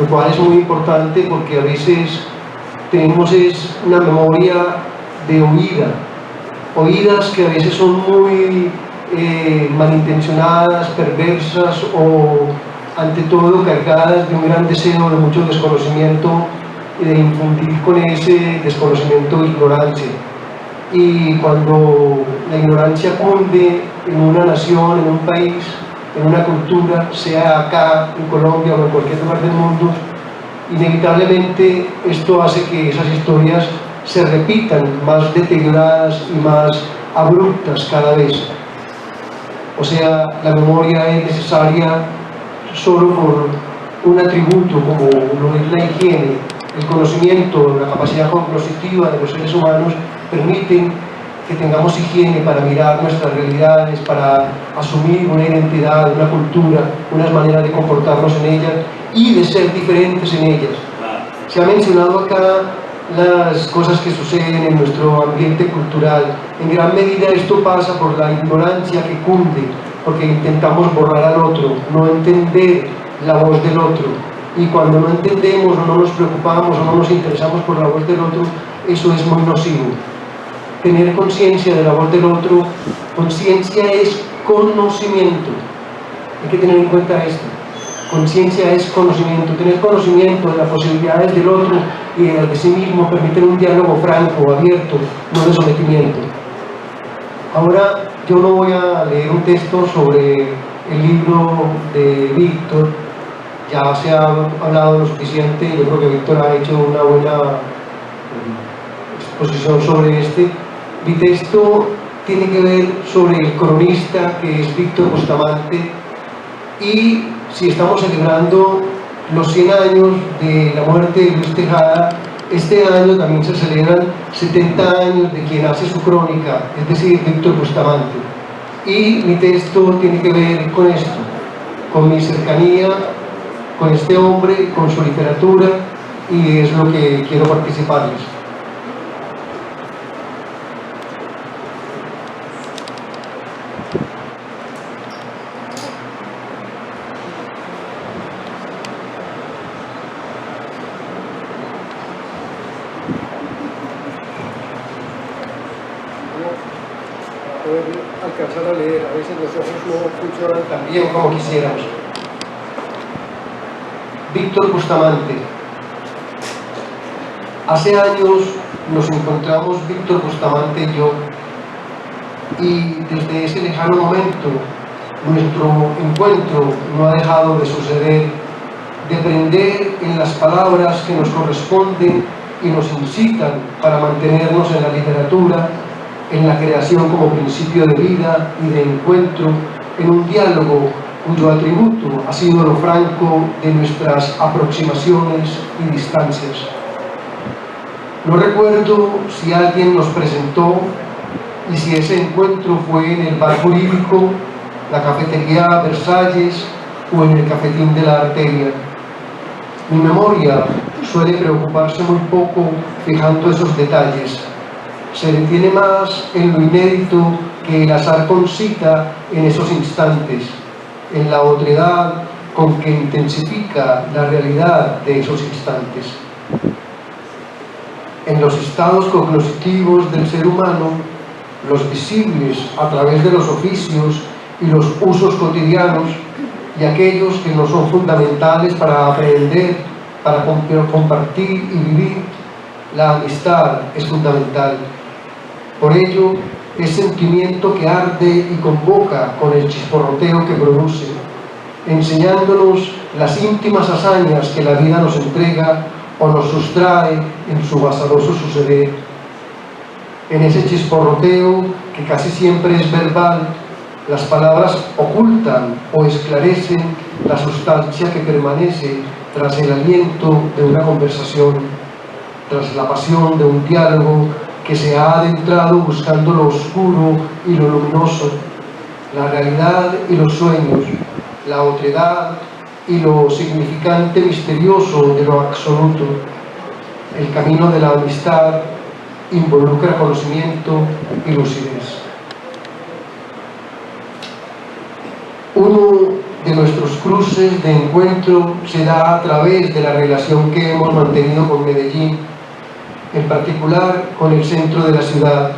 lo cual es muy importante porque a veces tenemos una memoria de oídas que a veces son muy malintencionadas, perversas o ante todo cargadas de un gran deseo de mucho desconocimiento y de infundir con ese desconocimiento ignorancia. Y cuando la ignorancia cunde en una nación, en un país, en una cultura, sea acá en Colombia o en cualquier lugar del mundo, inevitablemente esto hace que esas historias se repitan más deterioradas y más abruptas cada vez. O sea, la memoria es necesaria solo por un atributo como lo es la higiene, el conocimiento, la capacidad cognitiva de los seres humanos permiten que tengamos higiene para mirar nuestras realidades, para asumir una identidad, una cultura, unas maneras de comportarnos en ellas y de ser diferentes en ellas. Se ha mencionado acá las cosas que suceden en nuestro ambiente cultural. En gran medida esto pasa por la ignorancia que cunde, porque intentamos borrar al otro, no entender la voz del otro. Y cuando no entendemos o no nos preocupamos o no nos interesamos por la voz del otro, eso es muy nocivo. Tener conciencia de la voz del otro, conciencia es conocimiento. Hay que tener en cuenta esto. Conciencia es conocimiento. Tener conocimiento de las posibilidades del otro y de las de sí mismo permite un diálogo franco, abierto, no de sometimiento. Ahora yo no voy a leer un texto sobre el libro de Víctor. Ya se ha hablado lo suficiente. Yo creo que Víctor ha hecho una buena exposición sobre este. Mi texto tiene que ver sobre el cronista que es Víctor Bustamante, y si estamos celebrando los 100 años de la muerte de Luis Tejada, este año también se celebran 70 años de quien hace su crónica, es decir, Víctor Bustamante. Y mi texto tiene que ver con esto, con mi cercanía con este hombre, con su literatura, y es lo que quiero participarles. Poder alcanzar a leer, a veces los ojos no funcionan tan bien como quisiéramos. Víctor Bustamante. Hace años nos encontramos Víctor Bustamante y yo, y desde ese lejano momento nuestro encuentro no ha dejado de suceder, de prender en las palabras que nos corresponden y nos incitan para mantenernos en la literatura, en la creación como principio de vida y de encuentro, en un diálogo cuyo atributo ha sido lo franco de nuestras aproximaciones y distancias. No recuerdo si alguien nos presentó y si ese encuentro fue en el bar jurídico, la cafetería Versalles o en el cafetín de la Arteria. Mi memoria suele preocuparse muy poco fijando esos detalles. Se detiene más en lo inédito que el azar concita en esos instantes, en la otredad con que intensifica la realidad de esos instantes. En los estados cognitivos del ser humano, los visibles a través de los oficios y los usos cotidianos, y aquellos que no son fundamentales para aprender, para compartir y vivir, la amistad es fundamental. Por ello, es sentimiento que arde y convoca con el chisporroteo que produce, enseñándonos las íntimas hazañas que la vida nos entrega o nos sustrae en su azaroso suceder. En ese chisporroteo, que casi siempre es verbal, las palabras ocultan o esclarecen la sustancia que permanece tras el aliento de una conversación, tras la pasión de un diálogo que se ha adentrado buscando lo oscuro y lo luminoso, la realidad y los sueños, la otredad y lo significante misterioso de lo absoluto, el camino de la amistad involucra conocimiento y lucidez. Uno de nuestros cruces de encuentro se da a través de la relación que hemos mantenido con Medellín, en particular con el centro de la ciudad.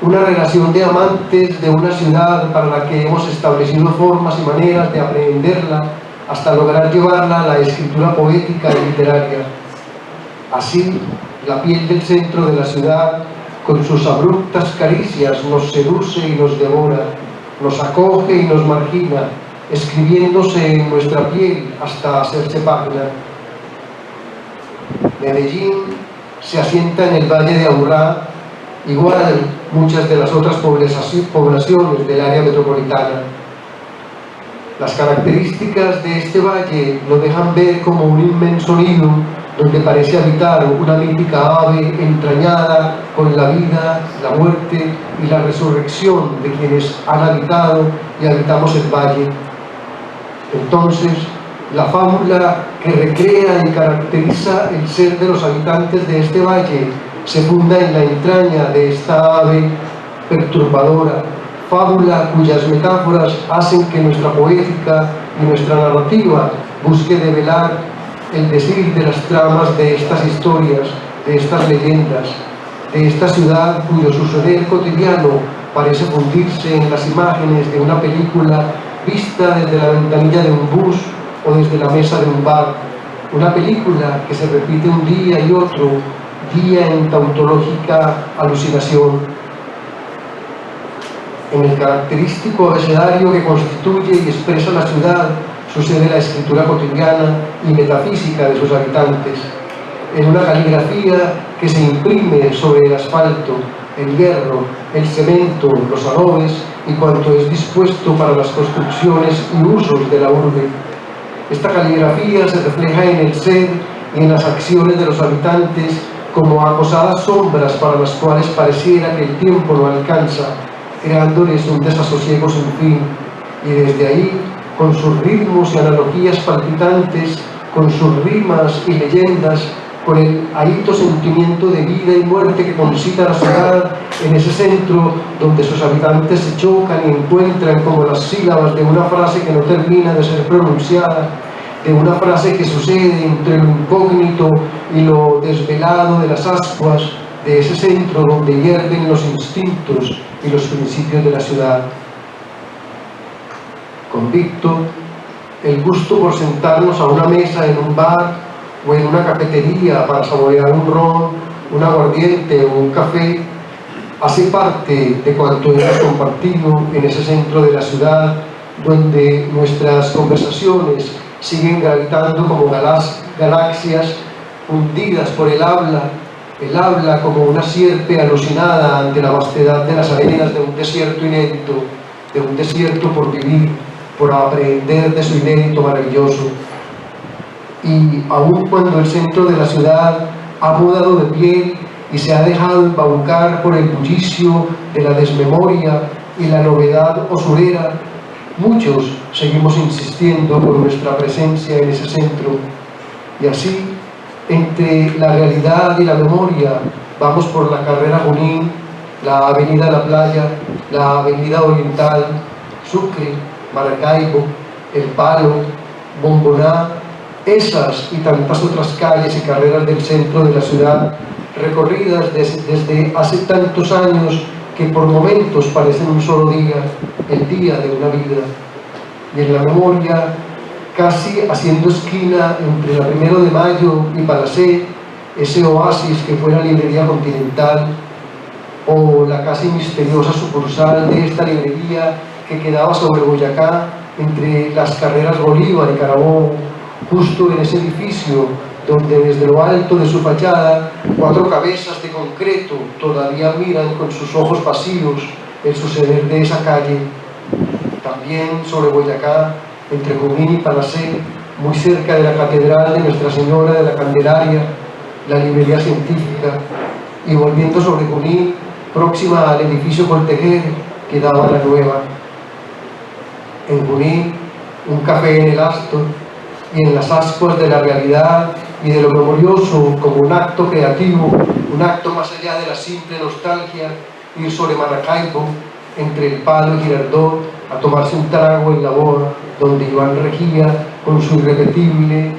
Una relación de amantes de una ciudad para la que hemos establecido formas y maneras de aprenderla hasta lograr llevarla a la escritura poética y literaria. Así, la piel del centro de la ciudad, con sus abruptas caricias, nos seduce y nos devora, nos acoge y nos margina, escribiéndose en nuestra piel hasta hacerse página. Medellín se asienta en el valle de Aburrá, igual muchas de las otras poblaciones del área metropolitana. Las características de este valle lo dejan ver como un inmenso nido donde parece habitar una mítica ave entrañada con la vida, la muerte y la resurrección de quienes han habitado y habitamos el valle. Entonces, la fábula que recrea y caracteriza el ser de los habitantes de este valle se funda en la entraña de esta ave perturbadora, fábula cuyas metáforas hacen que nuestra poética y nuestra narrativa busque develar el decir de las tramas de estas historias, de estas leyendas, de esta ciudad cuyo suceder cotidiano parece fundirse en las imágenes de una película vista desde la ventanilla de un bus o desde la mesa de un bar, una película que se repite un día y otro día en tautológica alucinación. En el característico abecedario que constituye y expresa la ciudad sucede la escritura cotidiana y metafísica de sus habitantes, en una caligrafía que se imprime sobre el asfalto, el hierro, el cemento, los adobes y cuanto es dispuesto para las construcciones y usos de la urbe. Esta caligrafía se refleja en el ser y en las acciones de los habitantes como acosadas sombras para las cuales pareciera que el tiempo no alcanza, creándoles un desasosiego sin fin, y desde ahí, con sus ritmos y analogías palpitantes, con sus rimas y leyendas, con el ahito sentimiento de vida y muerte que concita la ciudad en ese centro donde sus habitantes se chocan y encuentran como las sílabas de una frase que no termina de ser pronunciada, de una frase que sucede entre lo incógnito y lo desvelado de las ascuas de ese centro donde hierven los instintos y los principios de la ciudad. Convicto, el gusto por sentarnos a una mesa en un bar o en una cafetería para saborear un ron, un aguardiente o un café hace parte de cuanto hemos compartido en ese centro de la ciudad donde nuestras conversaciones siguen gravitando como galaxias hundidas por el habla como una sierpe alucinada ante la vastedad de las arenas de un desierto inédito, de un desierto por vivir, por aprender de su inédito maravilloso. Y aun cuando el centro de la ciudad ha mudado de piel y se ha dejado embaucar por el bullicio de la desmemoria y la novedad usurera, muchos seguimos insistiendo por nuestra presencia en ese centro. Y así, entre la realidad y la memoria, vamos por la carrera Junín, la avenida La Playa, la avenida Oriental, Sucre, Maracaibo, El Palo, Bomboná, esas y tantas otras calles y carreras del centro de la ciudad, recorridas desde hace tantos años que por momentos parecen un solo día, el día de una vida. Y en la memoria, casi haciendo esquina entre la 1 de Mayo y Palacé, ese oasis que fue la librería Continental, o la casi misteriosa sucursal de esta librería que quedaba sobre Boyacá, entre las carreras Bolívar y Carabobo, justo en ese edificio donde desde lo alto de su fachada 4 cabezas de concreto todavía miran con sus ojos vacíos el suceder de esa calle. También sobre Boyacá, entre Junín y Palacé, muy cerca de la Catedral de Nuestra Señora de la Candelaria, la librería científica, y volviendo sobre Junín, próxima al edificio Coltejer, que daba la Nueva. En Junín, un café en el Astor, y en las ascuas de la realidad, y de lo memorioso como un acto creativo, un acto más allá de la simple nostalgia, ir sobre Maracaibo, entre el Palo y Girardot, a tomarse un trago en la boda, donde Iván regía con su irrepetible,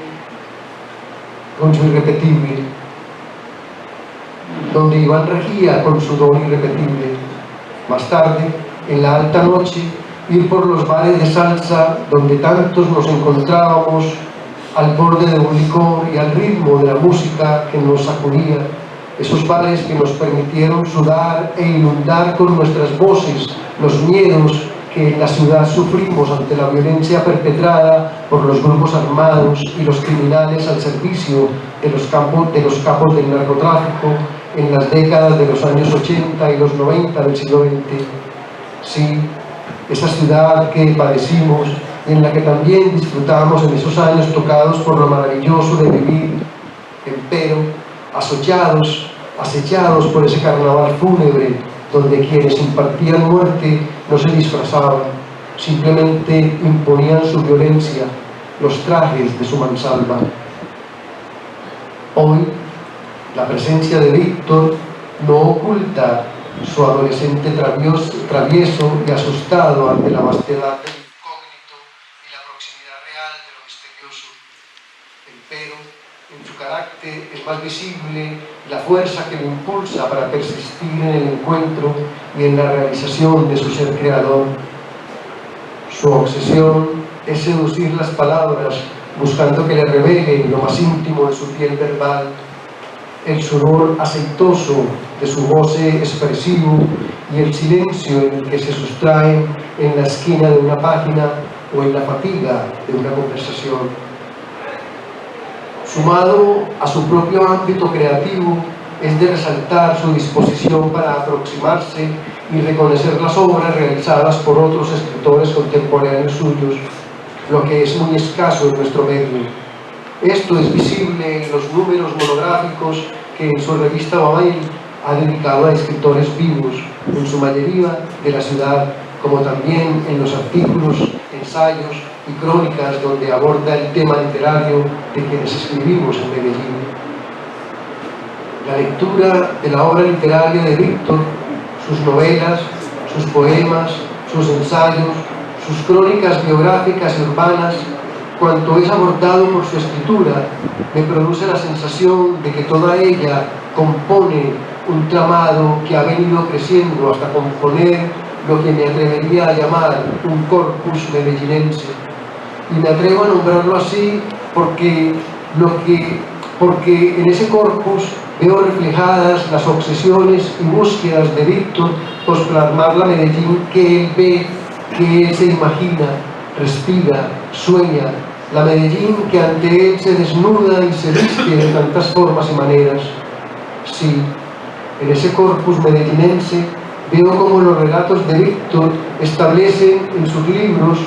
donde Iván regía con su don irrepetible. Más tarde, en la alta noche, ir por los bares de salsa donde tantos nos encontrábamos al borde de un licor y al ritmo de la música que nos sacudía, esos bares que nos permitieron sudar e inundar con nuestras voces los miedos que en la ciudad sufrimos ante la violencia perpetrada por los grupos armados y los criminales al servicio de los capos del narcotráfico en las décadas de los años 80 y los 90 del siglo XX. Sí, esa ciudad que padecimos y en la que también disfrutamos en esos años tocados por lo maravilloso de vivir, empero, acechados por ese carnaval fúnebre donde quienes impartían muerte no se disfrazaban, simplemente imponían su violencia, los trajes de su mansalva. Hoy, la presencia de Víctor no oculta su adolescente travieso y asustado ante la vastedad del incógnito y la proximidad real de lo misterioso. Empero, en su carácter es más visible la fuerza que lo impulsa para persistir en el encuentro y en la realización de su ser creador. Su obsesión es seducir las palabras, buscando que le revelen lo más íntimo de su piel verbal, el sudor aceitoso de su goce expresivo y el silencio en el que se sustraen en la esquina de una página o en la fatiga de una conversación. Sumado a su propio ámbito creativo, es de resaltar su disposición para aproximarse y reconocer las obras realizadas por otros escritores contemporáneos suyos, lo que es muy escaso en nuestro medio. Esto es visible en los números monográficos que en su revista Babel ha dedicado a escritores vivos, en su mayoría de la ciudad, como también en los artículos, ensayos y crónicas donde aborda el tema literario de quienes escribimos en Medellín. La lectura de la obra literaria de Víctor, sus novelas, sus poemas, sus ensayos, sus crónicas biográficas y urbanas, cuanto es abordado por su escritura, me produce la sensación de que toda ella compone un tramado que ha venido creciendo hasta componer lo que me atrevería a llamar un corpus medellinense. Y me atrevo a nombrarlo así porque en ese corpus veo reflejadas las obsesiones y búsquedas de Víctor por plasmar la Medellín que él ve, que él se imagina, respira, sueña, la Medellín que ante él se desnuda y se viste de tantas formas y maneras. Sí, en ese corpus medellinense veo cómo los relatos de Víctor establecen en sus libros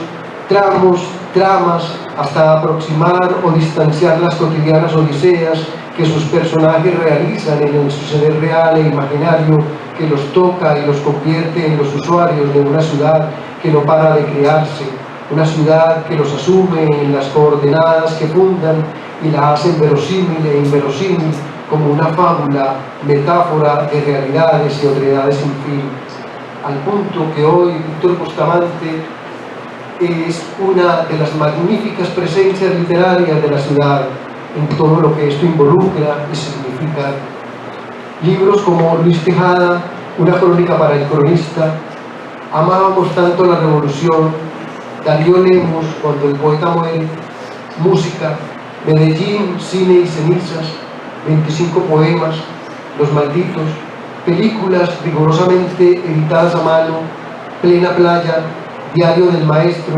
tramos, tramas, hasta aproximar o distanciar las cotidianas odiseas que sus personajes realizan en el suceder real e imaginario que los toca y los convierte en los usuarios de una ciudad que no para de crearse, una ciudad que los asume en las coordenadas que fundan y la hacen verosímil e inverosímil como una fábula, metáfora de realidades y otredades sin fin, al punto que hoy Víctor Bustamante es una de las magníficas presencias literarias de la ciudad en todo lo que esto involucra y significa. Libros como Luis Tejada, una crónica para el cronista, Amábamos tanto la revolución, Darío Lemos, Cuando el poeta muere, música, Medellín, cine y cenizas, 25 poemas, Los malditos, películas rigurosamente editadas a mano, Plena playa, Diario del maestro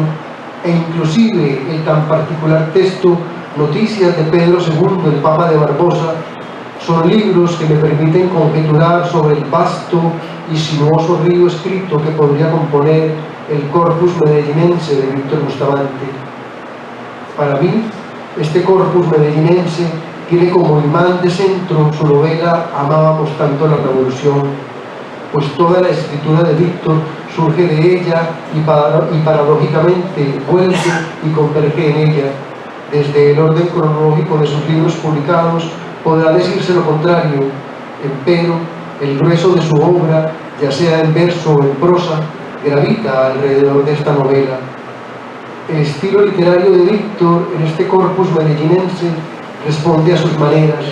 e inclusive el tan particular texto Noticias de Pedro II, el Papa de Barbosa, son libros que me permiten conjeturar sobre el vasto y sinuoso río escrito que podría componer el corpus medellinense de Víctor Bustamante. Para mí, este corpus medellinense tiene como imán de centro su novela Amábamos tanto la revolución, pues toda la escritura de Víctor surge de ella y paradójicamente vuelve y converge en ella. desde el orden cronológico de sus libros publicados, podrá decirse lo contrario. Empero, el grueso de su obra, ya sea en verso o en prosa, gravita alrededor de esta novela. El estilo literario de Víctor en este corpus medellinense responde a sus maneras.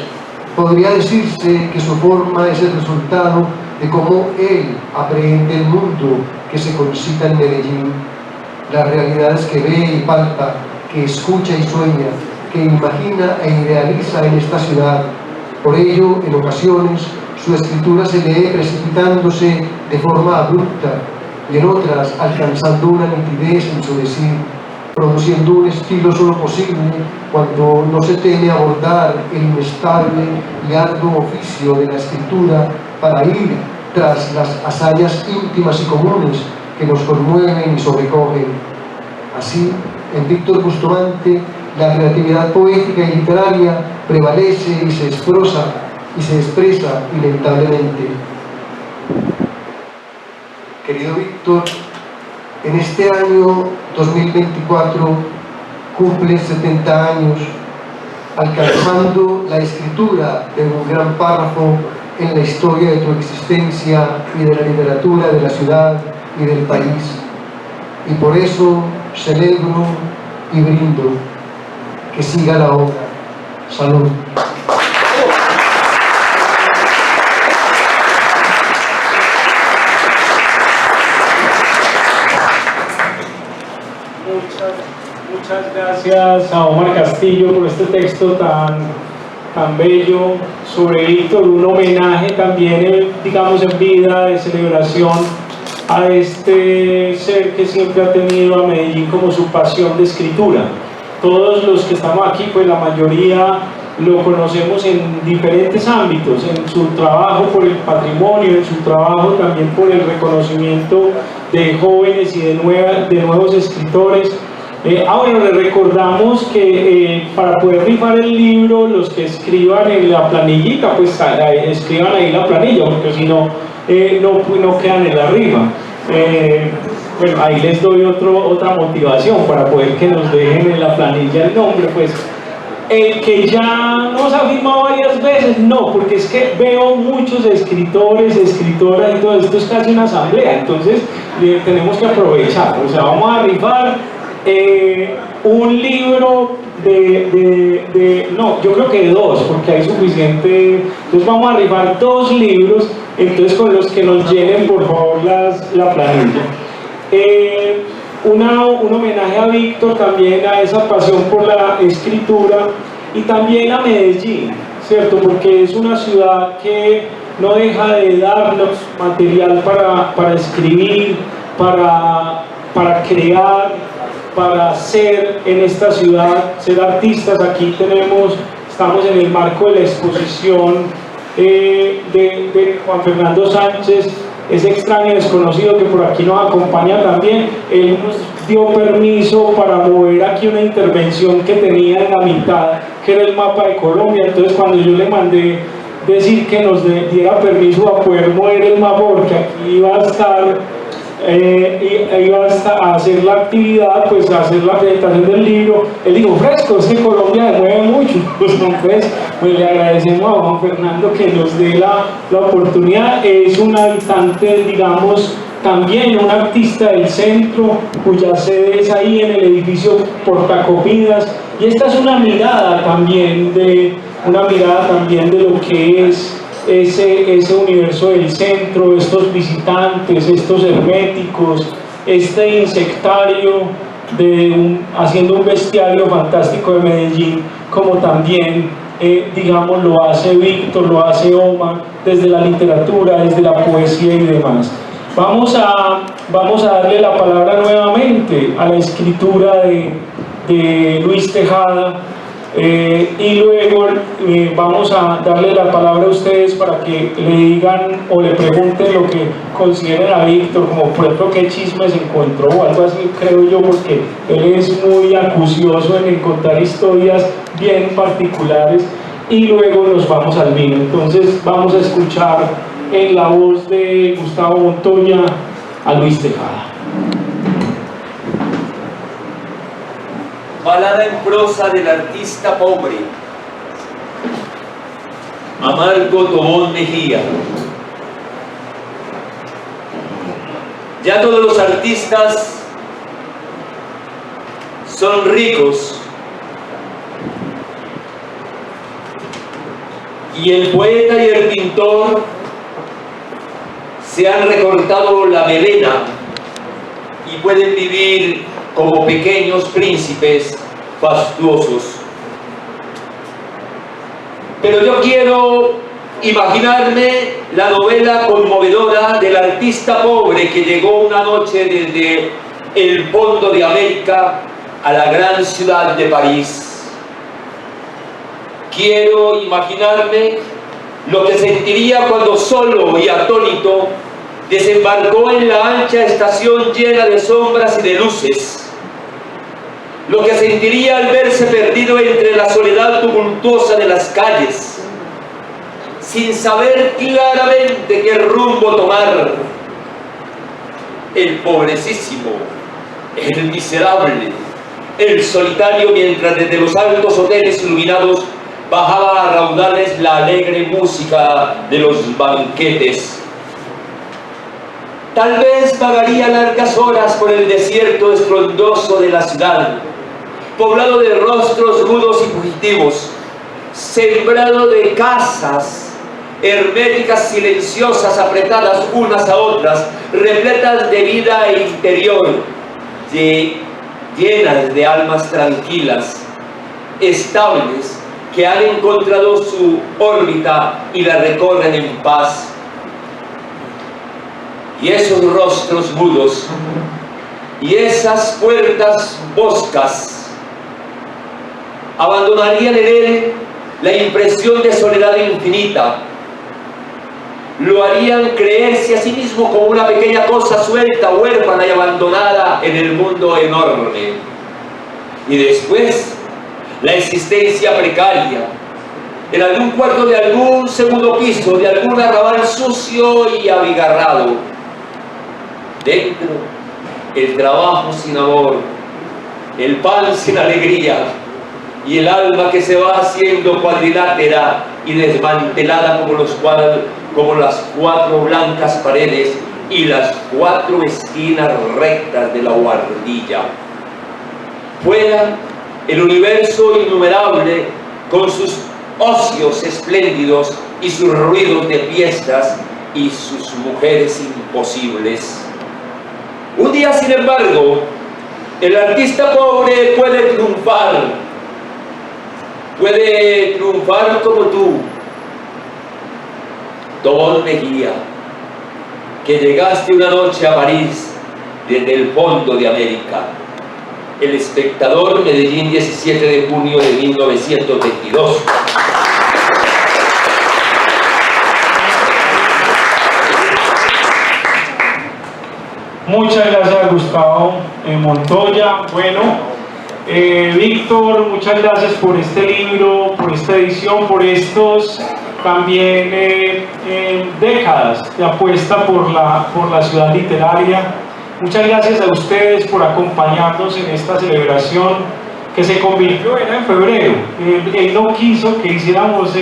Podría decirse que su forma es el resultado de cómo él aprehende el mundo que se concita en Medellín, las realidades que ve y palpa, que escucha y sueña, que imagina e idealiza en esta ciudad. Por ello, en ocasiones, su escritura se lee precipitándose de forma abrupta y en otras alcanzando una nitidez en su decir, produciendo un estilo solo posible cuando no se teme abordar el inestable y arduo oficio de la escritura para ir tras las hazañas íntimas y comunes que nos conmueven y sobrecogen. Así, en Víctor Bustamante, la creatividad poética y literaria prevalece y se expresa inevitablemente. Querido Víctor, en este año 2024 cumples 70 años, alcanzando la escritura de un gran párrafo en la historia de tu existencia y de la literatura de la ciudad y del país. Y por eso celebro y brindo que siga la obra. Salud. Muchas gracias a Omar Castillo por este texto tan bello sobre Víctor, un homenaje también, digamos, en vida, de celebración a este ser que siempre ha tenido a Medellín como su pasión de escritura. Todos los que estamos aquí, pues la mayoría lo conocemos en diferentes ámbitos, en su trabajo por el patrimonio, en su trabajo también por el reconocimiento de jóvenes y de nuevos escritores. Bueno, les recordamos que para poder rifar el libro, los que escriban en la planillita, pues escriban ahí la planilla, porque si no, no quedan en la rifa. Bueno, ahí les doy otra motivación para poder que nos dejen en la planilla el nombre, pues. El que ya nos ha firmado varias veces, no, porque es que veo muchos escritores, escritoras y todo esto es casi una asamblea, entonces tenemos que aprovechar, o sea, vamos a rifar un libro no, yo creo que 2, porque hay suficiente, entonces vamos a rifar 2 libros, entonces con los que nos llenen por favor la planilla. Un homenaje a Víctor también, a esa pasión por la escritura y también a Medellín, ¿cierto? Porque es una ciudad que no deja de darnos material para escribir, para crear, para ser en esta ciudad, ser artistas. Aquí estamos en el marco de la exposición de Juan Fernando Sánchez, ese extraño desconocido que por aquí nos acompaña también. Él nos dio permiso para mover aquí una intervención que tenía en la mitad, que era el mapa de Colombia. Entonces cuando yo le mandé decir que nos diera permiso a poder mover el mapa, porque aquí iba a estar iba a hacer la actividad, pues a hacer la presentación del libro, él dijo, fresco, es que Colombia se mueve mucho, pues le agradecemos a Juan Fernando que nos dé la oportunidad. Es un habitante, digamos, también un artista del centro, cuya sede es ahí en el edificio Portacopidas, y esta es una mirada también de lo que es ese universo del centro, estos visitantes, estos herméticos, este insectario haciendo un bestiario fantástico de Medellín, como también digamos lo hace Víctor, lo hace Omar, desde la literatura, desde la poesía y demás. Vamos a darle la palabra nuevamente a la escritura de Luis Tejada, y luego vamos a darle la palabra a ustedes para que le digan o le pregunten lo que consideren a Víctor, como por ejemplo qué chismes encontró o algo así, creo yo, porque él es muy acucioso en encontrar historias bien particulares, y luego nos vamos al vino. Entonces vamos a escuchar en la voz de Gustavo Montoya a Luis Tejada. balada en prosa del artista pobre, Amargo Tobón Mejía. Ya todos los artistas son ricos y el poeta y el pintor se han recortado la melena y pueden vivir como pequeños príncipes fastuosos. Pero yo quiero imaginarme la novela conmovedora del artista pobre que llegó una noche desde el fondo de América a la gran ciudad de París. Quiero imaginarme lo que sentiría cuando solo y atónito desembarcó en la ancha estación llena de sombras y de luces. Lo que sentiría al verse perdido entre la soledad tumultuosa de las calles, sin saber claramente qué rumbo tomar. El pobrecísimo, el miserable, el solitario, mientras desde los altos hoteles iluminados bajaba a raudales la alegre música de los banquetes. Tal vez vagaría largas horas por el desierto estruendoso de la ciudad, poblado de rostros rudos y fugitivos, sembrado de casas herméticas, silenciosas, apretadas unas a otras, repletas de vida interior, llenas de almas tranquilas, estables, que han encontrado su órbita y la recorren en paz. Y esos rostros mudos y esas puertas boscas abandonarían en él la impresión de soledad infinita. Lo harían creerse a sí mismo como una pequeña cosa suelta, huérfana y abandonada en el mundo enorme. Y después, la existencia precaria, en algún cuarto de algún segundo piso, de algún arrabal sucio y abigarrado. Dentro, el trabajo sin amor, el pan sin alegría, y el alma que se va haciendo cuadrilátera y desmantelada como las 4 blancas paredes y las 4 esquinas rectas de la buhardilla. Fuera, el universo innumerable, con sus ocios espléndidos y sus ruidos de fiestas y sus mujeres imposibles. Un día, sin embargo, el artista pobre puede triunfar como tú, Tobón Mejía, que llegaste una noche a París desde el fondo de América. El Espectador, Medellín, 17 de junio de 1922. Muchas gracias, Gustavo Montoya. Bueno, Víctor, muchas gracias por este libro, por esta edición, por estos también décadas de apuesta por la ciudad literaria. Muchas gracias a ustedes por acompañarnos en esta celebración que se convirtió en febrero. Él no quiso que hiciéramos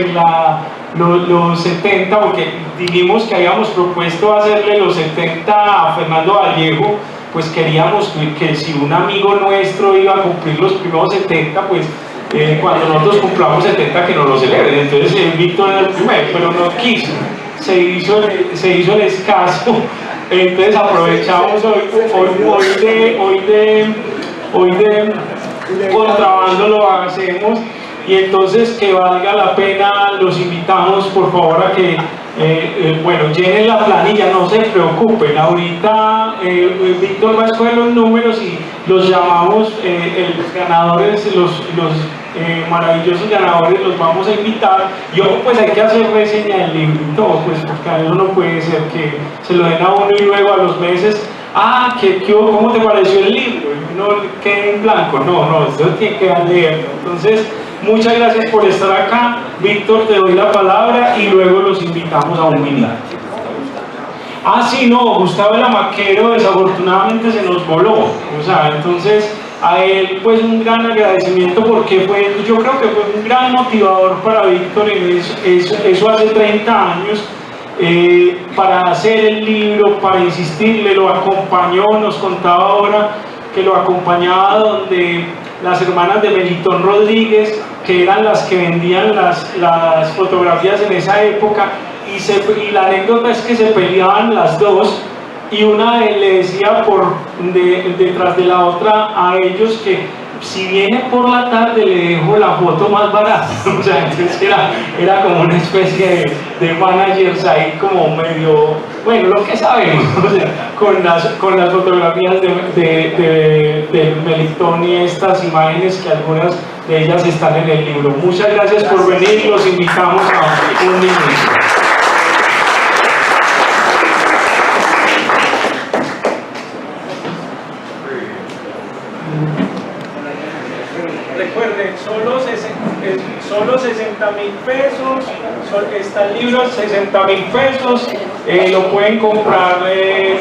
los 70, porque dijimos que habíamos propuesto hacerle los 70 a Fernando Vallejo, pues queríamos que si un amigo nuestro iba a cumplir los primeros 70, pues cuando nosotros cumplamos 70 que nos lo celebren. Entonces el Víctor era el primero, pero no quiso, se hizo el escaso. Entonces aprovechamos hoy de contrabando lo hacemos, y entonces que valga la pena, los invitamos por favor a que llenen la planilla, no se preocupen. Ahorita Víctor va a escoger los números y los llamamos, los ganadores, los maravillosos ganadores los vamos a invitar. Pues hay que hacer reseña del libro y todo, pues porque eso no puede ser que se lo den a uno y luego a los meses, ¿cómo te pareció el libro? Y uno queda en blanco. No, esto tiene que leerlo. Entonces, muchas gracias por estar acá. Víctor, te doy la palabra y luego los invitamos a un minuto. Sí, no, Gustavo el Amaquero desafortunadamente se nos voló. Entonces a él pues un gran agradecimiento porque yo creo que fue un gran motivador para Víctor en eso hace 30 años, para hacer el libro, para insistirle, lo acompañó, nos contaba ahora que lo acompañaba donde las hermanas de Melitón Rodríguez, que eran las que vendían las fotografías en esa época, y la anécdota es que se peleaban las dos, y una le decía detrás de la otra a ellos que si viene por la tarde le dejo la foto más barata. O sea, entonces era como una especie de managers ahí como medio, bueno, lo que sabemos, o sea, con las fotografías de Melitón y estas imágenes que algunas de ellas están en el libro. Muchas gracias por venir y los invitamos a un minuto. Recuerden, solo 60.000 pesos, está el libro 60.000 pesos, lo pueden comprar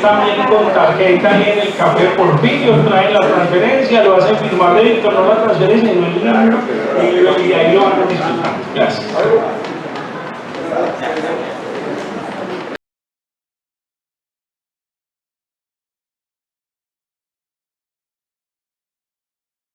también con tarjeta en el Café Porfirio, traen la transferencia, lo hacen firmar de Víctor, no la transferencia, no el libro, y ahí lo van a disfrutar. Gracias.